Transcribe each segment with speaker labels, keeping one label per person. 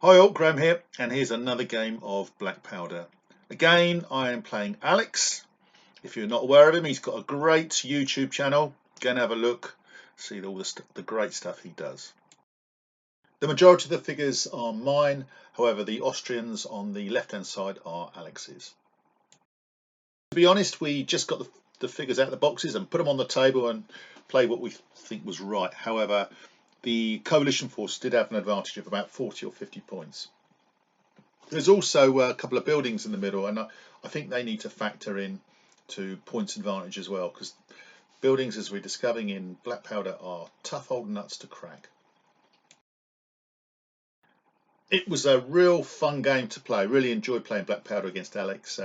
Speaker 1: Hi all, Graham here, and here's another game of Black Powder. Again, I am playing Alex. If you're not aware of him, he's got a great YouTube channel. Go and have a look, see all the great stuff he does. The majority of the figures are mine, however the Austrians on the left hand side are Alex's. To be honest, we just got the figures out of the boxes and put them on the table and played what we think was right. However, the coalition force did have an advantage of about 40 or 50 points. There's also a couple of buildings in the middle, and I think they need to factor in to points advantage as well, because buildings, as we're discovering in Black Powder, are tough old nuts to crack. It was a real fun game to play. Really enjoyed playing Black Powder against Alex.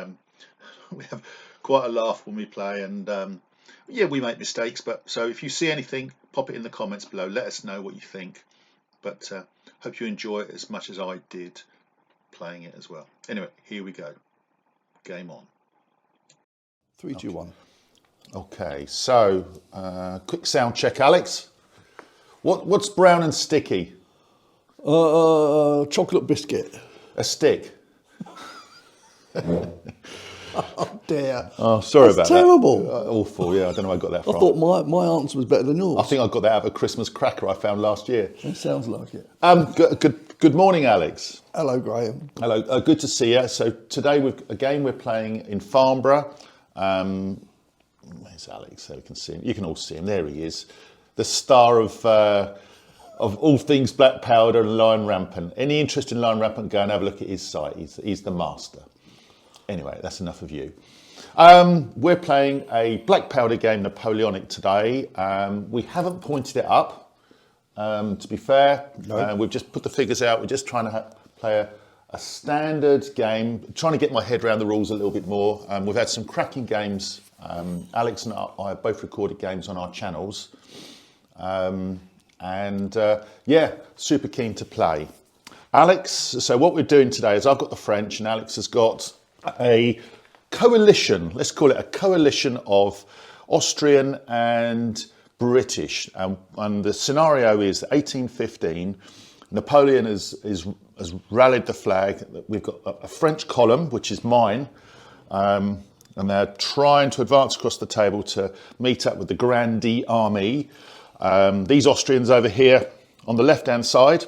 Speaker 1: We have quite a laugh when we play, and yeah, we make mistakes, but so if you see anything, pop it in the comments below. Let us know what you think. But hope you enjoy it as much as I did playing it as well. Anyway, here we go. Game on.
Speaker 2: 3, 2, 1.
Speaker 3: Okay, so quick sound check, Alex. What's brown and sticky?
Speaker 2: Chocolate biscuit.
Speaker 3: A stick.
Speaker 2: Oh dear.
Speaker 3: Oh, sorry
Speaker 2: That's
Speaker 3: about
Speaker 2: terrible.
Speaker 3: that. Awful, yeah, I don't know where I got that from.
Speaker 2: I thought my answer was better than yours.
Speaker 3: I think I got that out of a Christmas cracker I found last year.
Speaker 2: It sounds like it.
Speaker 3: Good morning, Alex.
Speaker 2: Hello, Graham.
Speaker 3: Hello, good to see you. So today, we're playing in Farnborough. Where's Alex? So we can see him. You can all see him. There he is. The star of all things Black Powder and Lion Rampant. Any interest in Lion Rampant, go and have a look at his site. He's the master. Anyway, that's enough of you. We're playing a Black Powder game, Napoleonic, today. We haven't pointed it up, to be fair.
Speaker 2: No.
Speaker 3: We've just put the figures out. We're just trying to play a standard game, trying to get my head around the rules a little bit more. We've had some cracking games. Alex and I have both recorded games on our channels. Yeah, super keen to play. Alex, so what we're doing today is I've got the French and Alex has got a coalition, let's call it a coalition of Austrian and British. And the scenario is 1815, Napoleon has rallied the flag. We've got a French column, which is mine, and they're trying to advance across the table to meet up with the Grande Army. These Austrians over here on the left-hand side,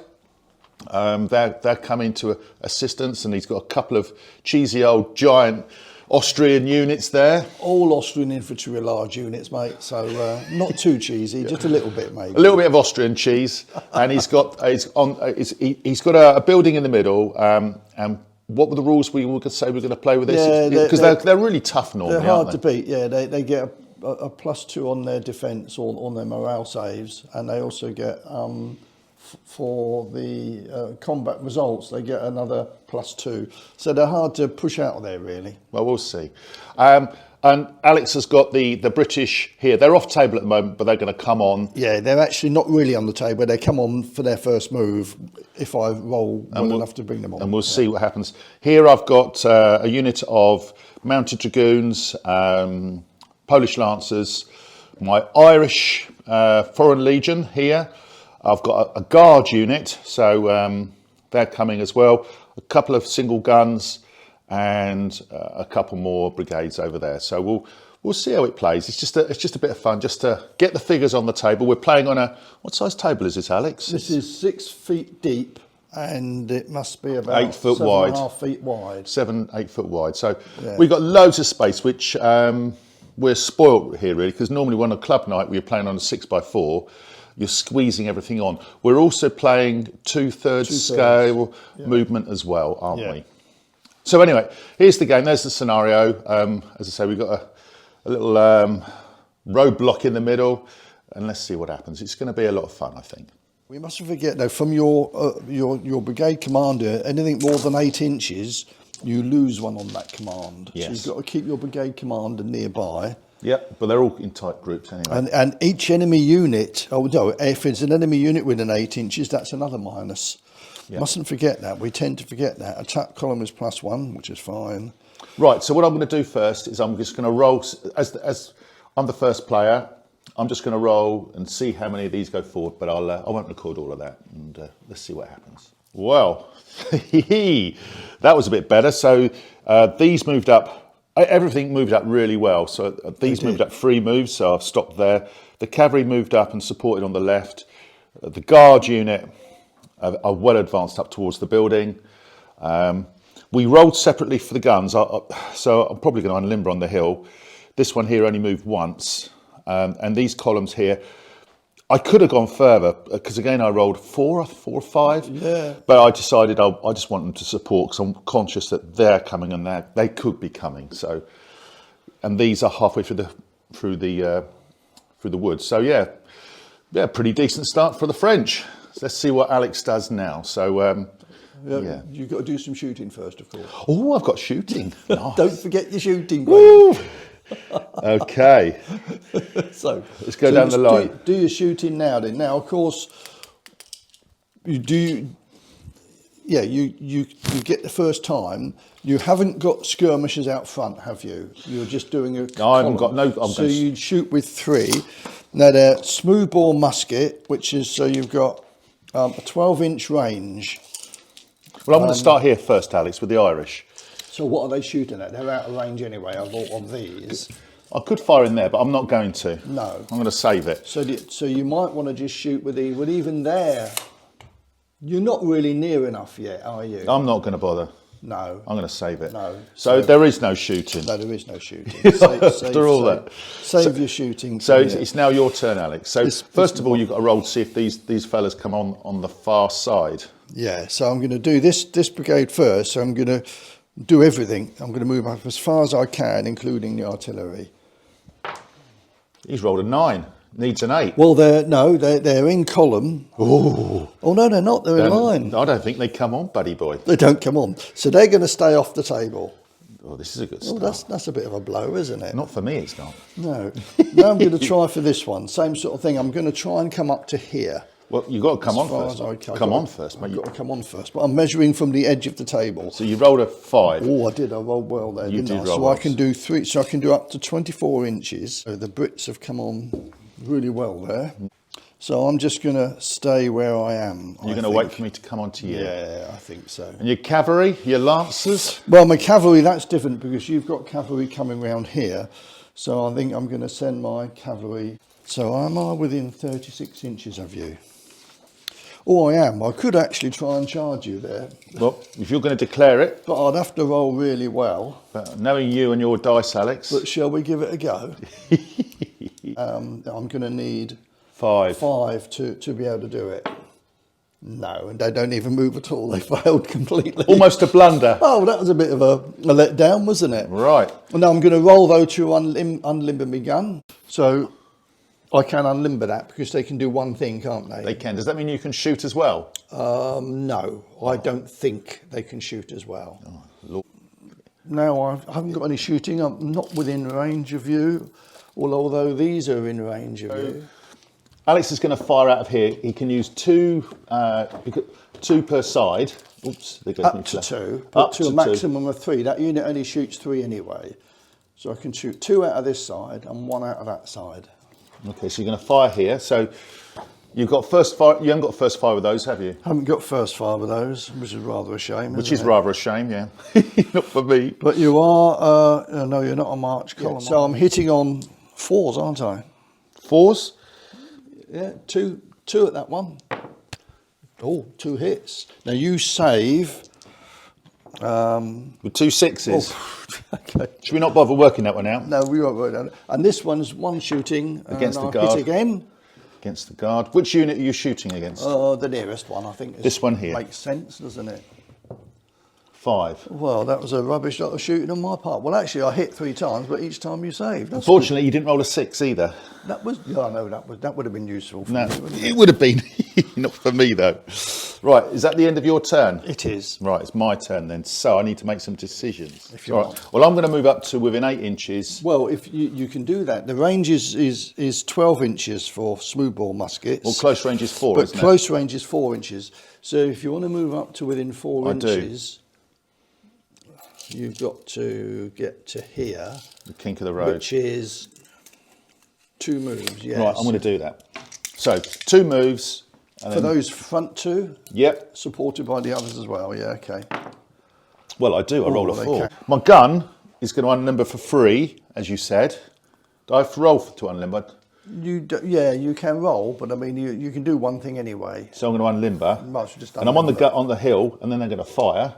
Speaker 3: they're coming to assistance, and he's got a couple of cheesy old giant Austrian units there.
Speaker 2: All Austrian infantry are large units, mate, so not too cheesy, just a little bit maybe.
Speaker 3: A little bit of Austrian cheese, and he's got a building in the middle. And what were the rules we could say we're going to play with this? Because they're really tough normally.
Speaker 2: They're hard to beat. Yeah, they get a +2 on their defence or on their morale saves, and they also get for the combat results, they get another +2. So they're hard to push out of there, really.
Speaker 3: Well, we'll see. And Alex has got the British here. They're off table at the moment, but they're going to come on.
Speaker 2: Yeah, they're actually not really on the table. They come on for their first move if I roll well enough to bring them on.
Speaker 3: And we'll see what happens. Here I've got a unit of mounted dragoons, Polish lancers, my Irish Foreign Legion here. I've got a guard unit, so they're coming as well. A couple of single guns and a couple more brigades over there. So we'll see how it plays. It's just a bit of fun, just to get the figures on the table. We're playing on what size table is this, Alex?
Speaker 2: This is 6 feet deep, and it must be about
Speaker 3: 8 foot wide.
Speaker 2: 7.5 feet wide.
Speaker 3: 7-8 foot wide. So we've got loads of space, which we're spoilt here really, because normally when a club night we're playing on a 6x4. You're squeezing everything on. We're also playing two-thirds scale movement as well, aren't we? So anyway, here's the game. There's the scenario. As I say, we've got a little roadblock in the middle, and let's see what happens. It's going to be a lot of fun, I think.
Speaker 2: We mustn't forget, though, from your brigade commander, anything more than 8 inches, you lose one on that command.
Speaker 3: Yes.
Speaker 2: So you've got to keep your brigade commander nearby.
Speaker 3: Yeah, but they're all in tight groups anyway.
Speaker 2: And each enemy unit, if it's an enemy unit within 8 inches, that's another minus. Yep. Mustn't forget that. We tend to forget that. Attack column is +1, which is fine.
Speaker 3: Right, so what I'm going to do first is I'm just going to roll, as I'm the first player, I'm just going to roll and see how many of these go forward, but I won't record all of that, and let's see what happens. Well, that was a bit better. So these moved up, everything moved up really well. So these moved up 3 moves, so I've stopped there. The cavalry moved up and supported on the left. The guard unit are well advanced up towards the building. We rolled separately for the guns, so I'm probably going to unlimber on the hill. This one here only moved once, and these columns here, I could have gone further because again I rolled 4 or 5.
Speaker 2: Yeah.
Speaker 3: But I decided I just want them to support because I'm conscious that they're coming and they could be coming. So, and these are halfway through the woods. So yeah, pretty decent start for the French. So let's see what Alex does now. So yeah,
Speaker 2: You've got to do some shooting first, of course.
Speaker 3: oh, I've got shooting. Nice.
Speaker 2: Don't forget your shooting.
Speaker 3: Woo! Okay,
Speaker 2: So
Speaker 3: let's go down the line.
Speaker 2: Do your shooting now. Then now, of course, you do. Yeah, you get the first time. You haven't got skirmishers out front, have you? You're just doing a.
Speaker 3: I haven't got no.
Speaker 2: So you shoot with 3. Now they're smoothbore musket, which is so you've got a 12-inch range.
Speaker 3: Well, I'm going to start here first, Alex, with the Irish.
Speaker 2: So what are they shooting at? They're out of range anyway of these.
Speaker 3: I could fire in there, but I'm not going to.
Speaker 2: No.
Speaker 3: I'm going to save it.
Speaker 2: So you might want to just shoot with even there. You're not really near enough yet, are you?
Speaker 3: I'm not going to bother.
Speaker 2: No.
Speaker 3: I'm going to save it.
Speaker 2: No.
Speaker 3: So there is no shooting.
Speaker 2: No, there is no shooting.
Speaker 3: After all that.
Speaker 2: Save your shooting.
Speaker 3: So it's now your turn, Alex. So first of all, you've got to roll to see if these fellas come on the far side.
Speaker 2: Yeah, so I'm going to do this brigade first. So I'm going to do everything. I'm going to move up as far as I can, including the artillery.
Speaker 3: He's rolled a 9. Needs an 8.
Speaker 2: Well, they're in column.
Speaker 3: Ooh.
Speaker 2: Oh no, they're not. They're in line.
Speaker 3: I don't think they come on, buddy boy.
Speaker 2: They don't come on. So they're going to stay off the table.
Speaker 3: Oh, this is a good
Speaker 2: Oh,
Speaker 3: start.
Speaker 2: that's a bit of a blow, isn't it?
Speaker 3: Not for me, it's not.
Speaker 2: No. Now I'm going to try for this one. Same sort of thing. I'm going to try and come up to here.
Speaker 3: Well, you've got to come on
Speaker 2: far
Speaker 3: first.
Speaker 2: as I can.
Speaker 3: Come on first, mate.
Speaker 2: I've got to come on first. But I'm measuring from the edge of the table.
Speaker 3: So you rolled a 5.
Speaker 2: Oh, I did. I rolled well there,
Speaker 3: You
Speaker 2: didn't
Speaker 3: did
Speaker 2: I?
Speaker 3: roll
Speaker 2: So
Speaker 3: well.
Speaker 2: I can do 3. So I can do up to 24 inches. So the Brits have come on really well there. So I'm just going to stay where I am.
Speaker 3: You're going to wait for me to come on to you.
Speaker 2: Yeah, I think so.
Speaker 3: And your cavalry, your lancers.
Speaker 2: Well, my cavalry, that's different because you've got cavalry coming round here. So I think I'm going to send my cavalry. So am I within 36 inches of you? Oh, I am. I could actually try and charge you there.
Speaker 3: Well, if you're going to declare it,
Speaker 2: But I'd have to roll really well.
Speaker 3: but knowing you and your dice, Alex,
Speaker 2: But shall we give it a go? I'm going to need
Speaker 3: 5.
Speaker 2: 5 to be able to do it. No, and they don't even move at all. They failed completely.
Speaker 3: Almost a blunder.
Speaker 2: Oh, that was a bit of a letdown, wasn't it?
Speaker 3: Right.
Speaker 2: Well, now I'm going to roll, though, to unlimber my gun. So I can unlimber that because they can do one thing, can't they?
Speaker 3: They can. Does that mean you can shoot as well?
Speaker 2: No, I don't think they can shoot as well.
Speaker 3: Oh, Lord.
Speaker 2: No, I haven't got any shooting. I'm not within range of you, although these are in range of you.
Speaker 3: Alex is going to fire out of here. He can use 2 per side. Oops, there goes
Speaker 2: Up to 2, but to a maximum of 3. That unit only shoots 3 anyway. So I can shoot 2 out of this side and 1 out of that side.
Speaker 3: Okay, so you're going to fire here. So you've got first fire. You haven't got first fire with those, have you?
Speaker 2: Haven't got first fire with those, which is rather a shame.
Speaker 3: Which
Speaker 2: isn't
Speaker 3: is
Speaker 2: it?
Speaker 3: rather a shame, yeah. Not for me.
Speaker 2: But you are, no, you're not on march column. So I'm hitting on 4s, aren't I?
Speaker 3: 4s?
Speaker 2: Yeah, two at that one. Oh, 2 hits. Now you save.
Speaker 3: With 2 6s.
Speaker 2: Okay.
Speaker 3: Should we not bother working that one out?
Speaker 2: No, we won't work that. And this one's 1 shooting.
Speaker 3: Against
Speaker 2: and
Speaker 3: the
Speaker 2: I'll
Speaker 3: guard.
Speaker 2: hit again.
Speaker 3: Against the guard. Which unit are you shooting against?
Speaker 2: The nearest one, I think.
Speaker 3: This one here.
Speaker 2: Makes sense, doesn't it?
Speaker 3: 5.
Speaker 2: Well, that was a rubbish lot of shooting on my part. Well, actually, I hit 3 times, but each time you saved. That's
Speaker 3: Unfortunately, you didn't roll a 6 either.
Speaker 2: good. That was, yeah, I know that would have been useful for
Speaker 3: No,
Speaker 2: me, wouldn't
Speaker 3: it would have been. Not for me, though. Right, is that the end of your turn?
Speaker 2: It is.
Speaker 3: Right, it's my turn then. So I need to make some decisions.
Speaker 2: If you
Speaker 3: Right.
Speaker 2: want.
Speaker 3: Well, I'm going to move up to within 8 inches.
Speaker 2: Well, if you can do that, the range is 12 inches for smoothbore muskets.
Speaker 3: Well, close range is 4,
Speaker 2: but
Speaker 3: isn't
Speaker 2: close range is 4 inches. So if you want to move up to within 4
Speaker 3: I do.
Speaker 2: inches, you've got to get to here,
Speaker 3: it? The kink of the road.
Speaker 2: which is 2 moves. Yes.
Speaker 3: Right, I'm going to do that. So 2 moves,
Speaker 2: For those front two?
Speaker 3: Yep.
Speaker 2: Supported by the others as well, yeah, okay.
Speaker 3: Well, I do. I roll a
Speaker 2: they
Speaker 3: 4.
Speaker 2: can.
Speaker 3: My gun is going to unlimber for free, as you said. Do I have to roll to unlimber?
Speaker 2: Yeah, you can roll, but I mean, you can do one thing anyway.
Speaker 3: So I'm going to unlimber.
Speaker 2: Might as well just
Speaker 3: and I'm on
Speaker 2: unlimber.
Speaker 3: on the hill, and then they're going to fire.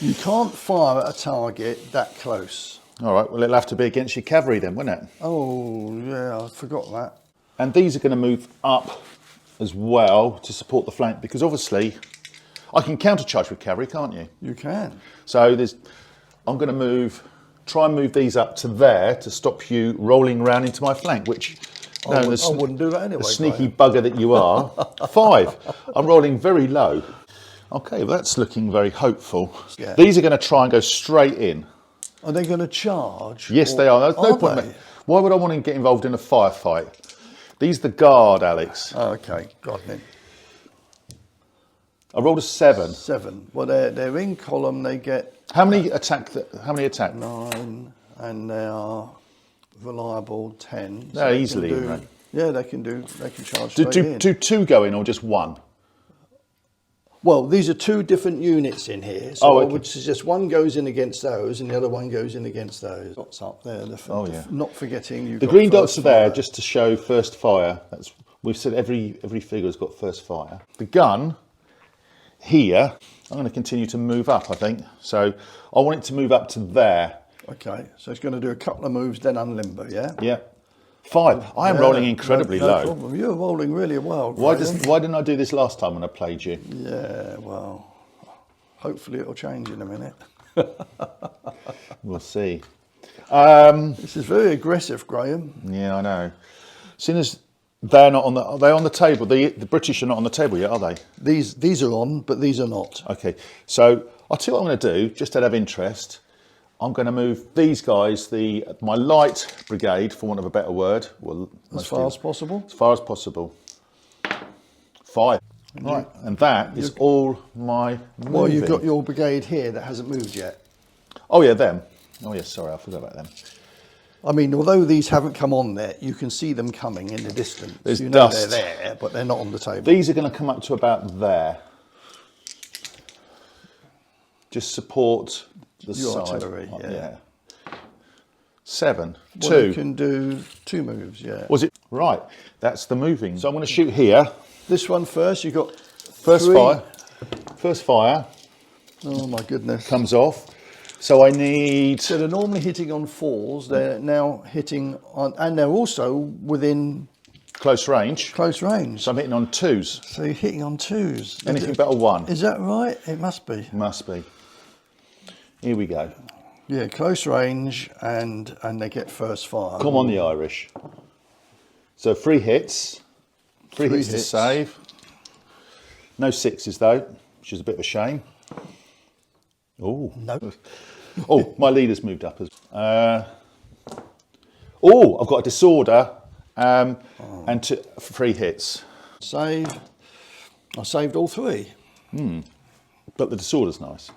Speaker 2: You can't fire at a target that close.
Speaker 3: All right. Well, it'll have to be against your cavalry then, won't it?
Speaker 2: Oh, yeah, I forgot that.
Speaker 3: And these are going to move up as well to support the flank, because obviously I can countercharge with cavalry, can't you?
Speaker 2: You can.
Speaker 3: So I'm going to try and move these up to there to stop you rolling around into my flank, which
Speaker 2: I wouldn't do that anyway.
Speaker 3: the sneaky bugger that you are. 5. I'm rolling very low. Okay, well, that's looking very hopeful.
Speaker 2: Yeah.
Speaker 3: These are going to try and go straight in.
Speaker 2: Are they going to charge?
Speaker 3: Yes, they are. There's no point.
Speaker 2: They?
Speaker 3: Why would I want to get involved in a firefight? These are the guard, Alex.
Speaker 2: Oh, okay, got it.
Speaker 3: I rolled a 7.
Speaker 2: 7. Well, they're in column. They get
Speaker 3: How many attack? How many attack?
Speaker 2: 9, and they are reliable 10.
Speaker 3: They're
Speaker 2: they can
Speaker 3: easily
Speaker 2: do-
Speaker 3: in, right?
Speaker 2: Yeah, they can charge
Speaker 3: Do
Speaker 2: straight in.
Speaker 3: 2 go in or just 1?
Speaker 2: Well, these are 2 different units in here, so
Speaker 3: Oh,
Speaker 2: I
Speaker 3: okay.
Speaker 2: would suggest one goes in against those and the other one goes in against those. Dots up there.
Speaker 3: Yeah.
Speaker 2: Not forgetting you've
Speaker 3: The
Speaker 2: got
Speaker 3: green
Speaker 2: first
Speaker 3: dots are there
Speaker 2: fire.
Speaker 3: just to show first fire. We've said every figure's got first fire. The gun here, I'm going to continue to move up, I think. So I want it to move up to there.
Speaker 2: Okay, so it's going to do a couple of moves, then unlimber, yeah?
Speaker 3: Yeah. 5. I am rolling incredibly
Speaker 2: no
Speaker 3: low.
Speaker 2: problem. You're rolling really well.
Speaker 3: Why
Speaker 2: Graham.
Speaker 3: didn't I do this last time when I played you?
Speaker 2: Yeah, well, hopefully it'll change in a minute.
Speaker 3: We'll see.
Speaker 2: This is very aggressive, Graham.
Speaker 3: Yeah, I know. Seeing as they're not are they on the table? The British are not on the table yet, are they?
Speaker 2: These are on, but these are not.
Speaker 3: Okay, so I'll tell you what I'm going to do, just out of interest. I'm going to move these guys, my light brigade, for want of a better word. Well,
Speaker 2: As far as possible.
Speaker 3: As far as possible. 5. Right, and that is all my moving.
Speaker 2: Well, you've got your brigade here that hasn't moved yet.
Speaker 3: Oh yeah, them. Oh yeah, sorry, I forgot about them.
Speaker 2: I mean, although these haven't come on there, you can see them coming in the distance.
Speaker 3: There's
Speaker 2: you know
Speaker 3: dust.
Speaker 2: they're there, but they're not on the table.
Speaker 3: These are going to come up to about there. Just support the
Speaker 2: Your
Speaker 3: side.
Speaker 2: artillery, yeah.
Speaker 3: 7.
Speaker 2: Well,
Speaker 3: 2.
Speaker 2: you can do 2 moves, yeah.
Speaker 3: Was it? Right, that's the moving. So I'm going to shoot here.
Speaker 2: This one first, you've got
Speaker 3: First
Speaker 2: 3.
Speaker 3: fire. First fire
Speaker 2: Oh my goodness.
Speaker 3: comes off. So I need...
Speaker 2: So they're normally hitting on 4s, they're now hitting on, and they're also within
Speaker 3: Close range.
Speaker 2: close range.
Speaker 3: So I'm hitting on 2s.
Speaker 2: So you're hitting on 2s.
Speaker 3: Anything but a 1.
Speaker 2: Is that right? It must be.
Speaker 3: Must be. Here we go.
Speaker 2: Yeah, close range, and they get first fire.
Speaker 3: Come on, the Irish. So 3 hits. 3 hits to
Speaker 2: hits.
Speaker 3: save. No 6s though, which is a bit of a shame. Oh.
Speaker 2: No.
Speaker 3: Oh, my leader's moved up as oh, I've got a disorder and 3 hits.
Speaker 2: Save. I saved all 3.
Speaker 3: But the disorder's nice.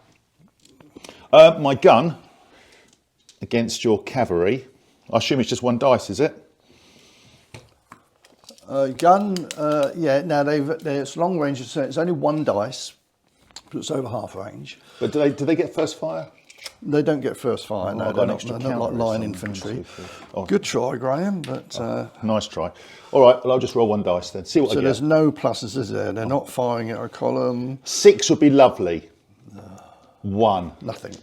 Speaker 3: My gun against your cavalry. I assume it's just 1 dice, is it?
Speaker 2: Gun, yeah, now it's long range, so it's only 1 dice, but it's over half range.
Speaker 3: But do they get first fire?
Speaker 2: They don't get first fire, no,
Speaker 3: I've got
Speaker 2: they're
Speaker 3: an
Speaker 2: not,
Speaker 3: extra
Speaker 2: they're not like
Speaker 3: counter or
Speaker 2: line
Speaker 3: something.
Speaker 2: infantry.
Speaker 3: 1, 2, 3. Oh,
Speaker 2: Good try, Graham, but
Speaker 3: nice try. All right, well, I'll just roll 1 dice then. See what
Speaker 2: so
Speaker 3: I
Speaker 2: there's
Speaker 3: get.
Speaker 2: no pluses, is there? They're not firing at a column,
Speaker 3: 6 would be lovely. 1.
Speaker 2: nothing.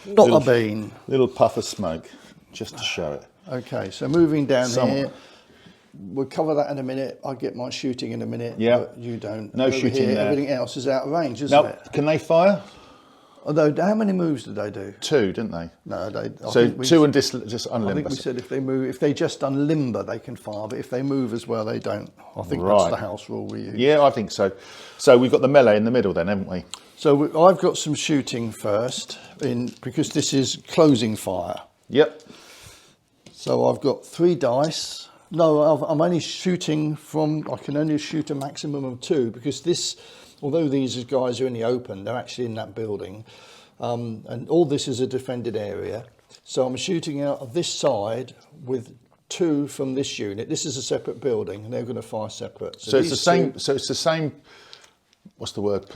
Speaker 2: Not a bean.
Speaker 3: Little puff of smoke, just to show it.
Speaker 2: Okay, so moving down
Speaker 3: Somewhat.
Speaker 2: here, we'll cover that in a minute. I'll get my shooting in a minute,
Speaker 3: Yeah.
Speaker 2: but you don't.
Speaker 3: No
Speaker 2: Over
Speaker 3: shooting
Speaker 2: here,
Speaker 3: there.
Speaker 2: everything else is out of range, isn't
Speaker 3: Now,
Speaker 2: it?
Speaker 3: can they fire?
Speaker 2: Although, how many moves did they do?
Speaker 3: 2, didn't they?
Speaker 2: No, I
Speaker 3: So
Speaker 2: think we-
Speaker 3: 2 and just
Speaker 2: I think
Speaker 3: unlimber.
Speaker 2: we said if they just unlimber, they can fire, but if they move as well, they don't. I think that's
Speaker 3: Right.
Speaker 2: the house rule we use.
Speaker 3: Yeah, I think so. So we've got the melee in the middle then, haven't we?
Speaker 2: So I've got some shooting first, because this is closing fire.
Speaker 3: Yep.
Speaker 2: So I've got 3 dice. No, I'm only shooting I can only shoot a maximum of 2, because this, although these guys are in the open, they're actually in that building. And all this is a defended area. So I'm shooting out of this side with 2 from this unit. This is a separate building, and they're going to fire separate.
Speaker 3: So it's the same. So it's the same. What's the word?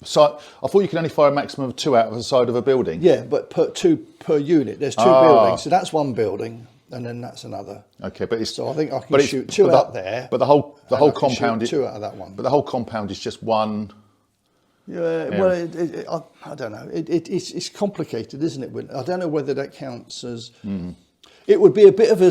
Speaker 3: So I thought you could only fire a maximum of 2 out of the side of a building.
Speaker 2: Yeah, but 2 per unit. There's 2 buildings, so that's one building, and then that's another.
Speaker 3: Okay, but it's
Speaker 2: so I think I can shoot 2 out there.
Speaker 3: But the whole compound.
Speaker 2: 2 out of that one.
Speaker 3: But the whole compound is just one.
Speaker 2: Yeah, well, I don't know. It's complicated, isn't it? I don't know whether that counts as. It would be a bit of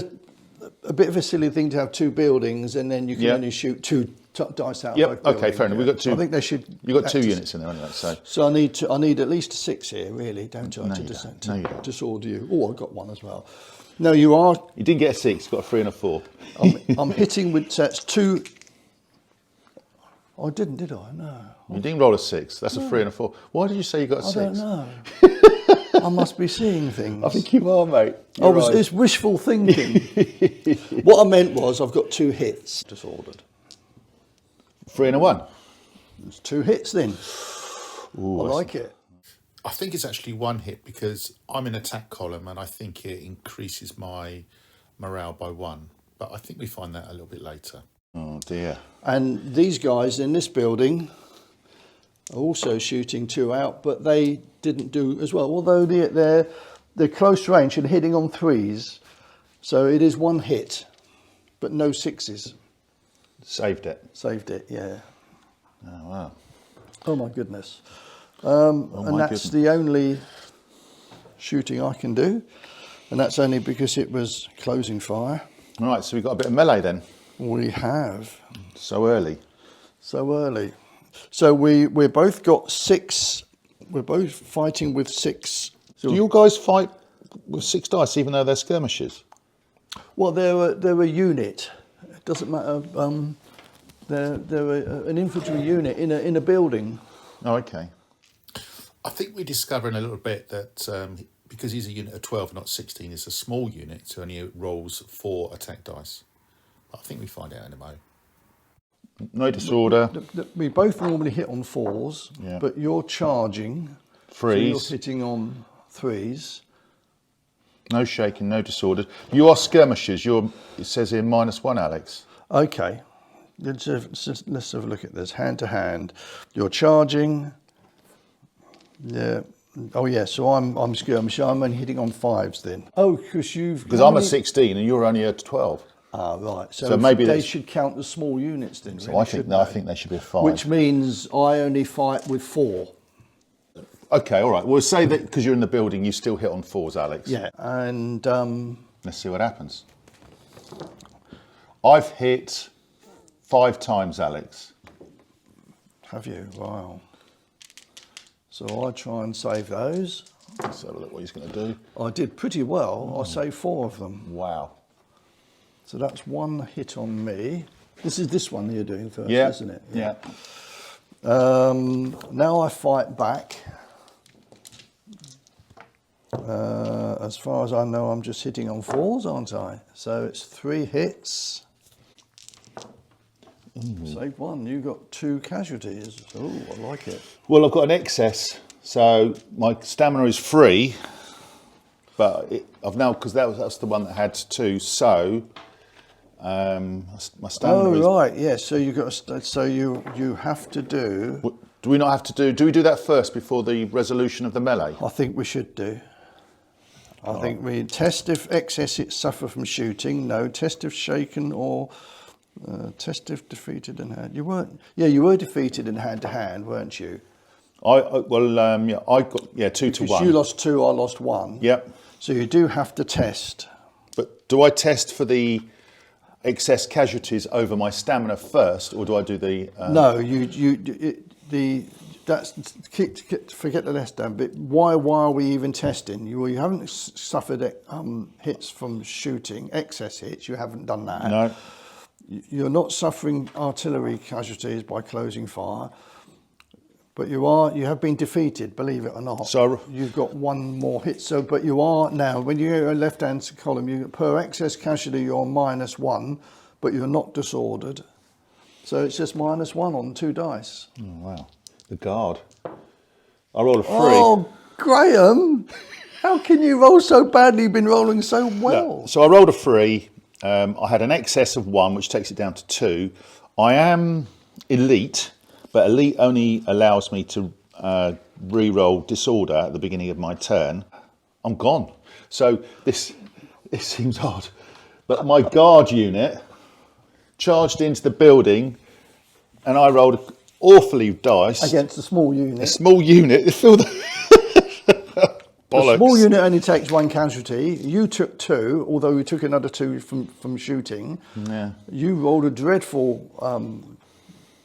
Speaker 2: a silly thing to have 2 buildings, and then you can only shoot 2 dice out.
Speaker 3: Yep. Okay, fair enough. We've got 2.
Speaker 2: I think they should.
Speaker 3: You've got 2 units in there, anyway.
Speaker 2: So I need at least 6 here, really, don't I?
Speaker 3: No,
Speaker 2: to
Speaker 3: you don't.
Speaker 2: disorder you. Oh, I got one as well. No, you are.
Speaker 3: You didn't get a 6. You got a 3 and a 4.
Speaker 2: I'm hitting with sets 2. I didn't, did I? No.
Speaker 3: You didn't roll a 6. That's a 3 and a 4. Why did you say you got a 6?
Speaker 2: I don't know. I must be seeing things.
Speaker 3: I think you are, mate.
Speaker 2: It's wishful thinking. What I meant was I've got 2 hits disordered.
Speaker 3: 3 and a 1.
Speaker 2: It's 2 hits then.
Speaker 3: Ooh,
Speaker 2: I like it.
Speaker 4: I think it's actually 1 hit because I'm in attack column and I think it increases my morale by 1. But I think we find that a little bit later.
Speaker 3: Oh dear.
Speaker 2: And these guys in this building are also shooting 2 out, but they didn't do as well. Although they're close range and hitting on 3s, so it is 1 hit, but no 6s.
Speaker 3: Saved it.
Speaker 2: Saved it, yeah.
Speaker 3: Oh wow.
Speaker 2: Oh my goodness. And that's the only shooting I can do, and that's only because it was closing fire.
Speaker 3: All right, so we've got a bit of melee then.
Speaker 2: We have.
Speaker 3: So early.
Speaker 2: So early. So we're both got 6. We're both fighting with 6. So
Speaker 3: Do you guys fight with 6 dice even though they're skirmishes?
Speaker 2: well, they're a unit. It doesn't matter. They're an infantry unit in a building.
Speaker 3: Oh, okay.
Speaker 4: I think we're discovering a little bit that because he's a unit of 12, not 16, it's a small unit, so only rolls 4 attack dice. I think we find out in a moment.
Speaker 3: No disorder.
Speaker 2: We both normally hit on 4s,
Speaker 3: Yeah.
Speaker 2: but you're charging.
Speaker 3: 3s.
Speaker 2: So you're hitting on 3s.
Speaker 3: No shaking, no disorder. You are skirmishers. It says here -1, Alex.
Speaker 2: Okay. Let's have a look at this. Hand to hand. You're charging. Yeah. Oh yeah. So I'm skirmisher. I'm only hitting on 5s then. Oh, because
Speaker 3: I'm a 16 and you're only a 12.
Speaker 2: Ah, right.
Speaker 3: So maybe
Speaker 2: they should count as small units then.
Speaker 3: So
Speaker 2: really,
Speaker 3: I think they should be a 5.
Speaker 2: Which means I only fight with 4.
Speaker 3: Okay, all right. We'll say that because you're in the building, you still hit on 4s, Alex.
Speaker 2: Yeah. And
Speaker 3: Let's see what happens. I've hit 5 times, Alex.
Speaker 2: have you? Wow. So I try and save those.
Speaker 3: Let's have a look what he's going to do.
Speaker 2: I did pretty well. I saved 4 of them.
Speaker 3: Wow.
Speaker 2: So that's 1 hit on me. This is this one you're doing first,
Speaker 3: Yeah.
Speaker 2: isn't it?
Speaker 3: Yeah.
Speaker 2: Now I fight back. As far as I know, I'm just hitting on 4s, aren't I? So it's 3 hits. Save 1. You got 2 casualties. Oh, I like it.
Speaker 3: Well, I've got an excess, so my stamina is 3, but I've now, because that's the one that had 2. So my stamina is.
Speaker 2: Oh right, yeah. So you got. So you have to do.
Speaker 3: Do we not have to do? Do we do that first before the resolution of the melee?
Speaker 2: I think we should do. I think we test if excess hits suffer from shooting. No. Test if shaken or test if defeated in hand. You weren't. Yeah, you were defeated in hand to hand, weren't you?
Speaker 3: I got 2 to 1.
Speaker 2: You lost 2. I lost 1.
Speaker 3: Yep.
Speaker 2: So you do have to test.
Speaker 3: But do I test for the excess casualties over my stamina first, or do I do the?
Speaker 2: No, forget the less damn bit. Why are we even testing? You haven't suffered hits from shooting, excess hits. You haven't done that.
Speaker 3: No.
Speaker 2: You're not suffering artillery casualties by closing fire, but you have been defeated, believe it or not.
Speaker 3: So
Speaker 2: you've got 1 more hit. So, but you are now, when you're in left-hand column, you per excess casualty you're -1, but you're not disordered. So it's just -1 on 2 dice.
Speaker 3: Oh, wow. The guard. I rolled a 3.
Speaker 2: Oh, Graham, how can you roll so badly? You've been rolling so well.
Speaker 3: No. So I rolled a 3. I had an excess of 1, which takes it down to 2. I am elite, but elite only allows me to re-roll disorder at the beginning of my turn. I'm gone. So this seems odd, but my guard unit charged into the building, and I rolled awfully dice
Speaker 2: Against a small unit.
Speaker 3: a small unit. Feel the bollocks.
Speaker 2: The small unit only takes 1 casualty. You took 2, although you took another 2 from shooting.
Speaker 3: Yeah.
Speaker 2: You rolled a dreadful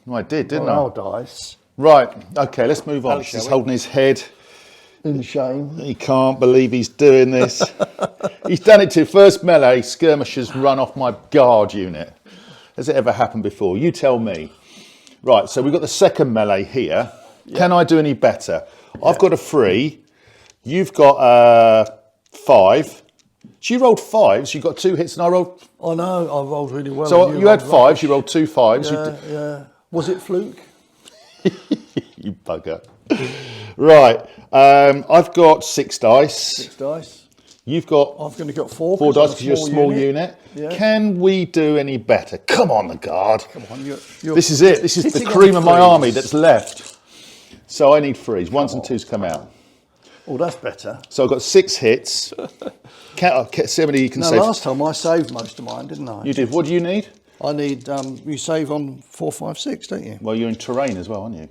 Speaker 3: I did, didn't
Speaker 2: morale
Speaker 3: I?
Speaker 2: dice.
Speaker 3: Right. Okay, let's move on.
Speaker 1: Alex
Speaker 3: He's
Speaker 1: is
Speaker 3: holding his head.
Speaker 2: In shame.
Speaker 3: He can't believe he's doing this. He's done it to first melee. Skirmishers run off my guard unit. Has it ever happened before? You tell me. Right, so we've got the second melee here. Yeah. Can I do any better? Yeah. I've got a 3. You've got 5. So you rolled 5s. You got 2 hits, and I rolled.
Speaker 2: Oh no, I rolled really well.
Speaker 3: So you had 5s. You rolled 2 5s.
Speaker 2: Yeah, yeah. Was it fluke?
Speaker 3: You bugger. Right, I've got 6 dice.
Speaker 2: 6 dice.
Speaker 3: You've got.
Speaker 2: I've only got 4.
Speaker 3: 4 dice because you're a small unit.
Speaker 2: Yeah.
Speaker 3: Can we do any better? Come on, the guard.
Speaker 2: Come on, you're
Speaker 3: this is it. This is the cream of my army that's left. So I need 3s. 1s and 2s come out.
Speaker 2: Oh, that's better.
Speaker 3: So I've got 6 hits. Somebody can save.
Speaker 2: Last time I saved most of mine, didn't I?
Speaker 3: You did. What do you need?
Speaker 2: I need. You save on 4, 5, 6, don't you?
Speaker 3: Well, you're in terrain as well, aren't you?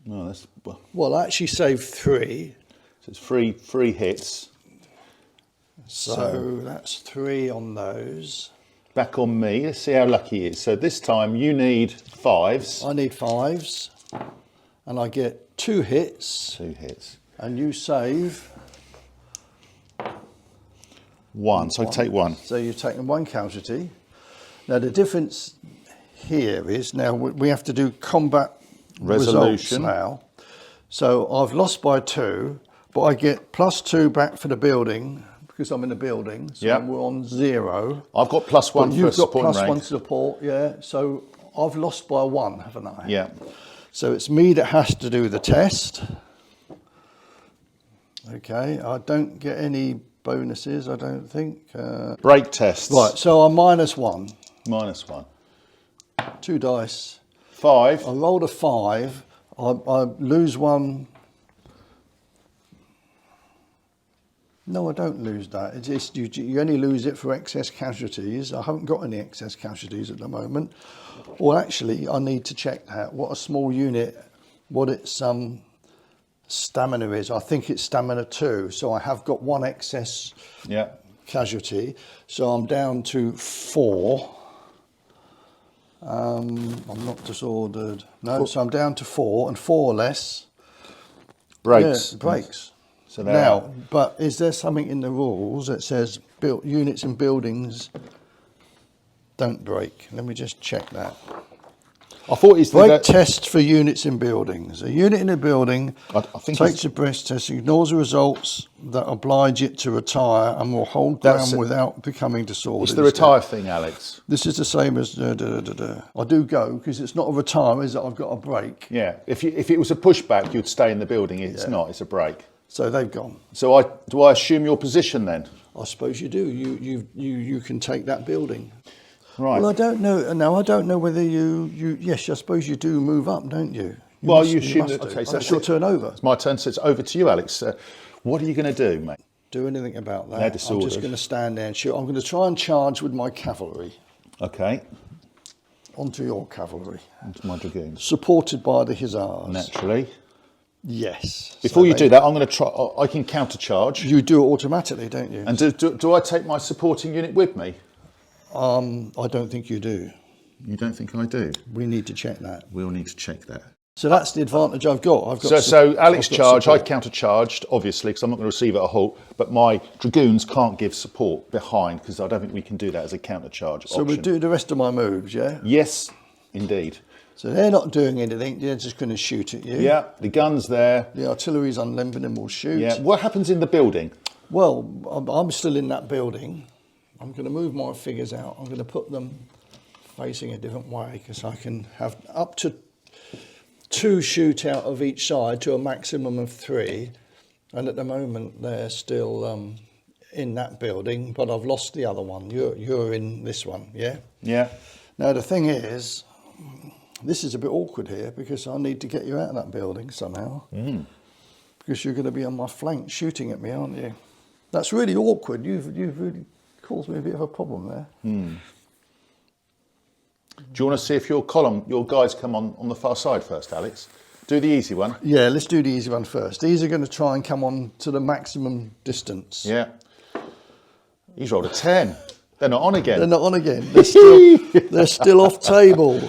Speaker 3: No, that's
Speaker 2: well. I actually saved 3.
Speaker 3: So it's 3 hits.
Speaker 2: So that's 3 on those.
Speaker 3: Back on me. Let's see how lucky he is. So this time you need 5s.
Speaker 2: I need 5s, and I get 2 hits.
Speaker 3: 2 hits.
Speaker 2: And you save
Speaker 3: 1. So I take 1.
Speaker 2: So you've taken 1 casualty. Now the difference here is now we have to do combat
Speaker 3: resolution
Speaker 2: now. So I've lost by 2, but I get +2 back for the building because I'm in the building. So
Speaker 3: yep.
Speaker 2: we're on 0.
Speaker 3: I've got +1 for support rank.
Speaker 2: You've got +1 support, yeah. So I've lost by 1, haven't I?
Speaker 3: Yeah.
Speaker 2: So it's me that has to do the test. Okay, I don't get any bonuses, I don't think.
Speaker 3: Break tests.
Speaker 2: Right, so I'm -1.
Speaker 3: -1.
Speaker 2: 2 dice.
Speaker 3: 5.
Speaker 2: I rolled a 5. I lose 1. No, I don't lose that. It's just, you only lose it for excess casualties. I haven't got any excess casualties at the moment. Well, actually, I need to check that. What a small unit, what its stamina is. I think it's stamina 2. So I have got 1 excess casualty. So I'm down to 4. I'm not disordered. No, so I'm down to 4, and 4 less.
Speaker 3: Breaks.
Speaker 2: Yeah, breaks.
Speaker 3: So
Speaker 2: now, but is there something in the rules that says units and buildings don't break? Let me just check that.
Speaker 3: I thought it's
Speaker 2: break test for units in buildings. A unit in a building
Speaker 3: I think
Speaker 2: takes a break test, ignores the results that oblige it to retire, and will hold ground without becoming disordered.
Speaker 3: It's the retire thing, Alex.
Speaker 2: This is the same as I do go because it's not a retire, is it? I've got a break.
Speaker 3: Yeah. If it was a pushback, you'd stay in the building. It's not. It's a break.
Speaker 2: So they've gone.
Speaker 3: So do I assume your position then?
Speaker 2: I suppose you do. You can take that building.
Speaker 3: Right.
Speaker 2: Well, I don't know. No, I don't know whether you. Yes, I suppose you do move up, don't you?
Speaker 3: You assume that. Okay, so
Speaker 2: that's your turn over.
Speaker 3: It's my turn. So it's over to you, Alex. What are you going to do, mate?
Speaker 2: Do anything about that?
Speaker 3: No
Speaker 2: I'm
Speaker 3: disordered.
Speaker 2: just going to stand there and shoot. I'm going to try and charge with my cavalry.
Speaker 3: Okay.
Speaker 2: Onto your cavalry.
Speaker 3: Onto my dragoons.
Speaker 2: Supported by the hussars.
Speaker 3: Naturally.
Speaker 2: Yes.
Speaker 3: Before you do that, I'm going to try. I can countercharge.
Speaker 2: You do it automatically, don't you?
Speaker 3: And do I take my supporting unit with me?
Speaker 2: I don't think you do.
Speaker 3: You don't think I do?
Speaker 2: We need to check that.
Speaker 3: We'll need to check that.
Speaker 2: So that's the advantage I've got.
Speaker 3: So Alex charged, I countercharged, obviously, because I'm not going to receive at a halt, but my dragoons can't give support behind, because I don't think we can do that as a countercharge option.
Speaker 2: So we'll do the rest of my moves, yeah?
Speaker 3: Yes, indeed.
Speaker 2: So they're not doing anything, they're just going to shoot at you.
Speaker 3: Yeah, the gun's there.
Speaker 2: The artillery's unlimbered and will shoot.
Speaker 3: Yeah, what happens in the building?
Speaker 2: Well, I'm still in that building. I'm going to move my figures out. I'm going to put them facing a different way, because I can have up to 2 shoot out of each side to a maximum of 3. And at the moment, they're still in that building, but I've lost the other one. You're in this one, yeah?
Speaker 3: Yeah.
Speaker 2: Now the thing is, this is a bit awkward here because I need to get you out of that building somehow. Because you're going to be on my flank shooting at me, aren't you? That's really awkward. You've really caused me a bit of a problem there.
Speaker 3: Do you want to see if your guys come on the far side first, Alex? Do the easy one.
Speaker 2: Yeah, let's do the easy one first. These are going to try and come on to the maximum distance.
Speaker 3: Yeah. He's rolled a 10. They're not on again.
Speaker 2: They're not on again. They're still off table.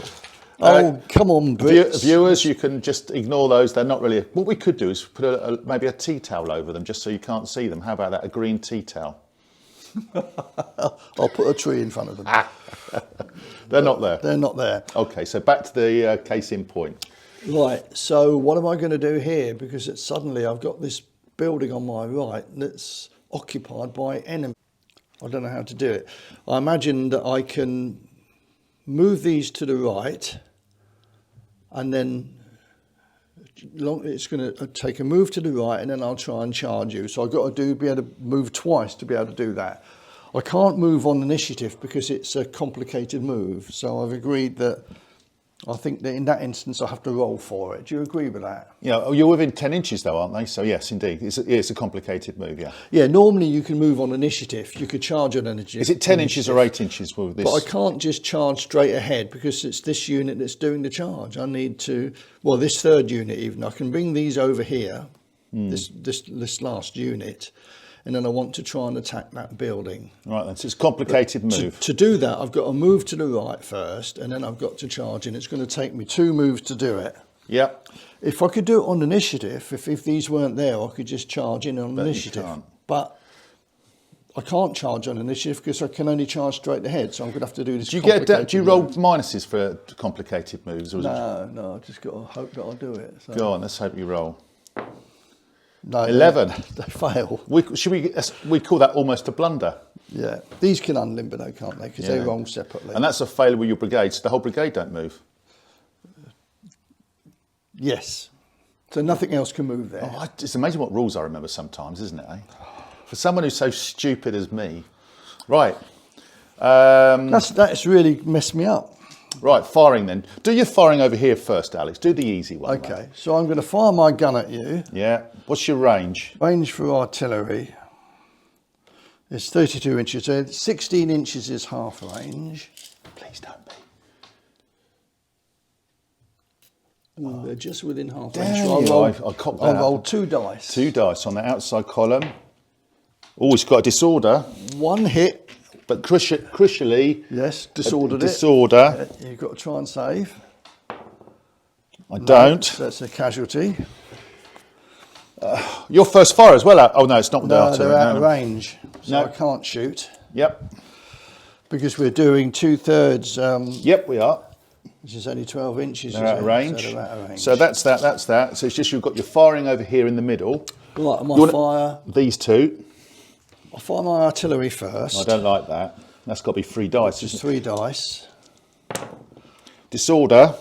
Speaker 2: Oh, come on, Brits.
Speaker 3: Viewers, you can just ignore those. They're not really... What we could do is put maybe a tea towel over them just so you can't see them. How about that? A green tea towel.
Speaker 2: I'll put a tree in front of them.
Speaker 3: They're not there.
Speaker 2: They're not there.
Speaker 3: Okay, so back to the case in point.
Speaker 2: Right, so what am I going to do here? Because suddenly I've got this building on my right that's occupied by enemy. I don't know how to do it. I imagine that I can move these to the right, and then it's going to take a move to the right, and then I'll try and charge you. So I've got to be able to move twice to be able to do that. I can't move on initiative because it's a complicated move. So I've agreed that I think that in that instance I have to roll for it. Do you agree with that?
Speaker 3: Yeah, you're within 10 inches though, aren't they? So yes, indeed. It's a complicated move, yeah.
Speaker 2: Yeah, normally you can move on initiative. You could charge on initiative.
Speaker 3: Is it 10 inches or 8 inches with this?
Speaker 2: But I can't just charge straight ahead because it's this unit that's doing the charge. I need to, well, this third unit even. I can bring these over here, this last unit, and then I want to try and attack that building.
Speaker 3: Right then, so it's a complicated move.
Speaker 2: To do that, I've got to move to the right first, and then I've got to charge in. It's going to take me 2 moves to do it.
Speaker 3: Yep.
Speaker 2: If I could do it on initiative, if these weren't there, I could just charge in on initiative.
Speaker 3: You can't.
Speaker 2: But I can't charge on initiative because I can only charge straight ahead, so I'm going to have to do this.
Speaker 3: Do you roll minuses for complicated moves? Or
Speaker 2: No, I've just got to hope that I'll do it. So.
Speaker 3: Go on, let's hope you roll.
Speaker 2: No,
Speaker 3: 11.
Speaker 2: They fail.
Speaker 3: We call that almost a blunder.
Speaker 2: Yeah, these can unlimber though, can't they? Because they roll separately.
Speaker 3: And that's a failure with your brigade, so the whole brigade don't move.
Speaker 2: Yes. So nothing else can move there.
Speaker 3: Oh, it's amazing what rules I remember sometimes, isn't it? Eh? For someone who's so stupid as me. Right.
Speaker 2: That's really messed me up.
Speaker 3: Right, firing then. Do your firing over here first, Alex. Do the easy one.
Speaker 2: Okay,
Speaker 3: mate.
Speaker 2: so I'm going to fire my gun at you.
Speaker 3: Yeah. What's your range?
Speaker 2: Range for artillery is 32 inches. So 16 inches is half range.
Speaker 3: Please don't be.
Speaker 2: Ooh, they're just within half
Speaker 3: Damn
Speaker 2: range.
Speaker 3: you,
Speaker 2: So I'll roll 2 dice.
Speaker 3: 2 dice on the outside column. Oh, it's got a disorder.
Speaker 2: 1 hit.
Speaker 3: But crucially...
Speaker 2: Yes, disordered
Speaker 3: disorder.
Speaker 2: You've got to try and save.
Speaker 3: I don't.
Speaker 2: That's a casualty.
Speaker 3: Your first fire as well. Oh, no, it's not with the
Speaker 2: No,
Speaker 3: artillery.
Speaker 2: they're out of range. So
Speaker 3: No.
Speaker 2: I can't shoot.
Speaker 3: Yep.
Speaker 2: Because we're doing 2/3...
Speaker 3: Yep, we are.
Speaker 2: which is only 12 inches.
Speaker 3: They're out of range.
Speaker 2: So they're out of range.
Speaker 3: So that's that. So it's just you've got your firing over here in the middle.
Speaker 2: Right, and fire...
Speaker 3: These two.
Speaker 2: I'll fire my artillery first.
Speaker 3: I don't like that. That's got to be 3 dice.
Speaker 2: Just 3 dice.
Speaker 3: Disorder.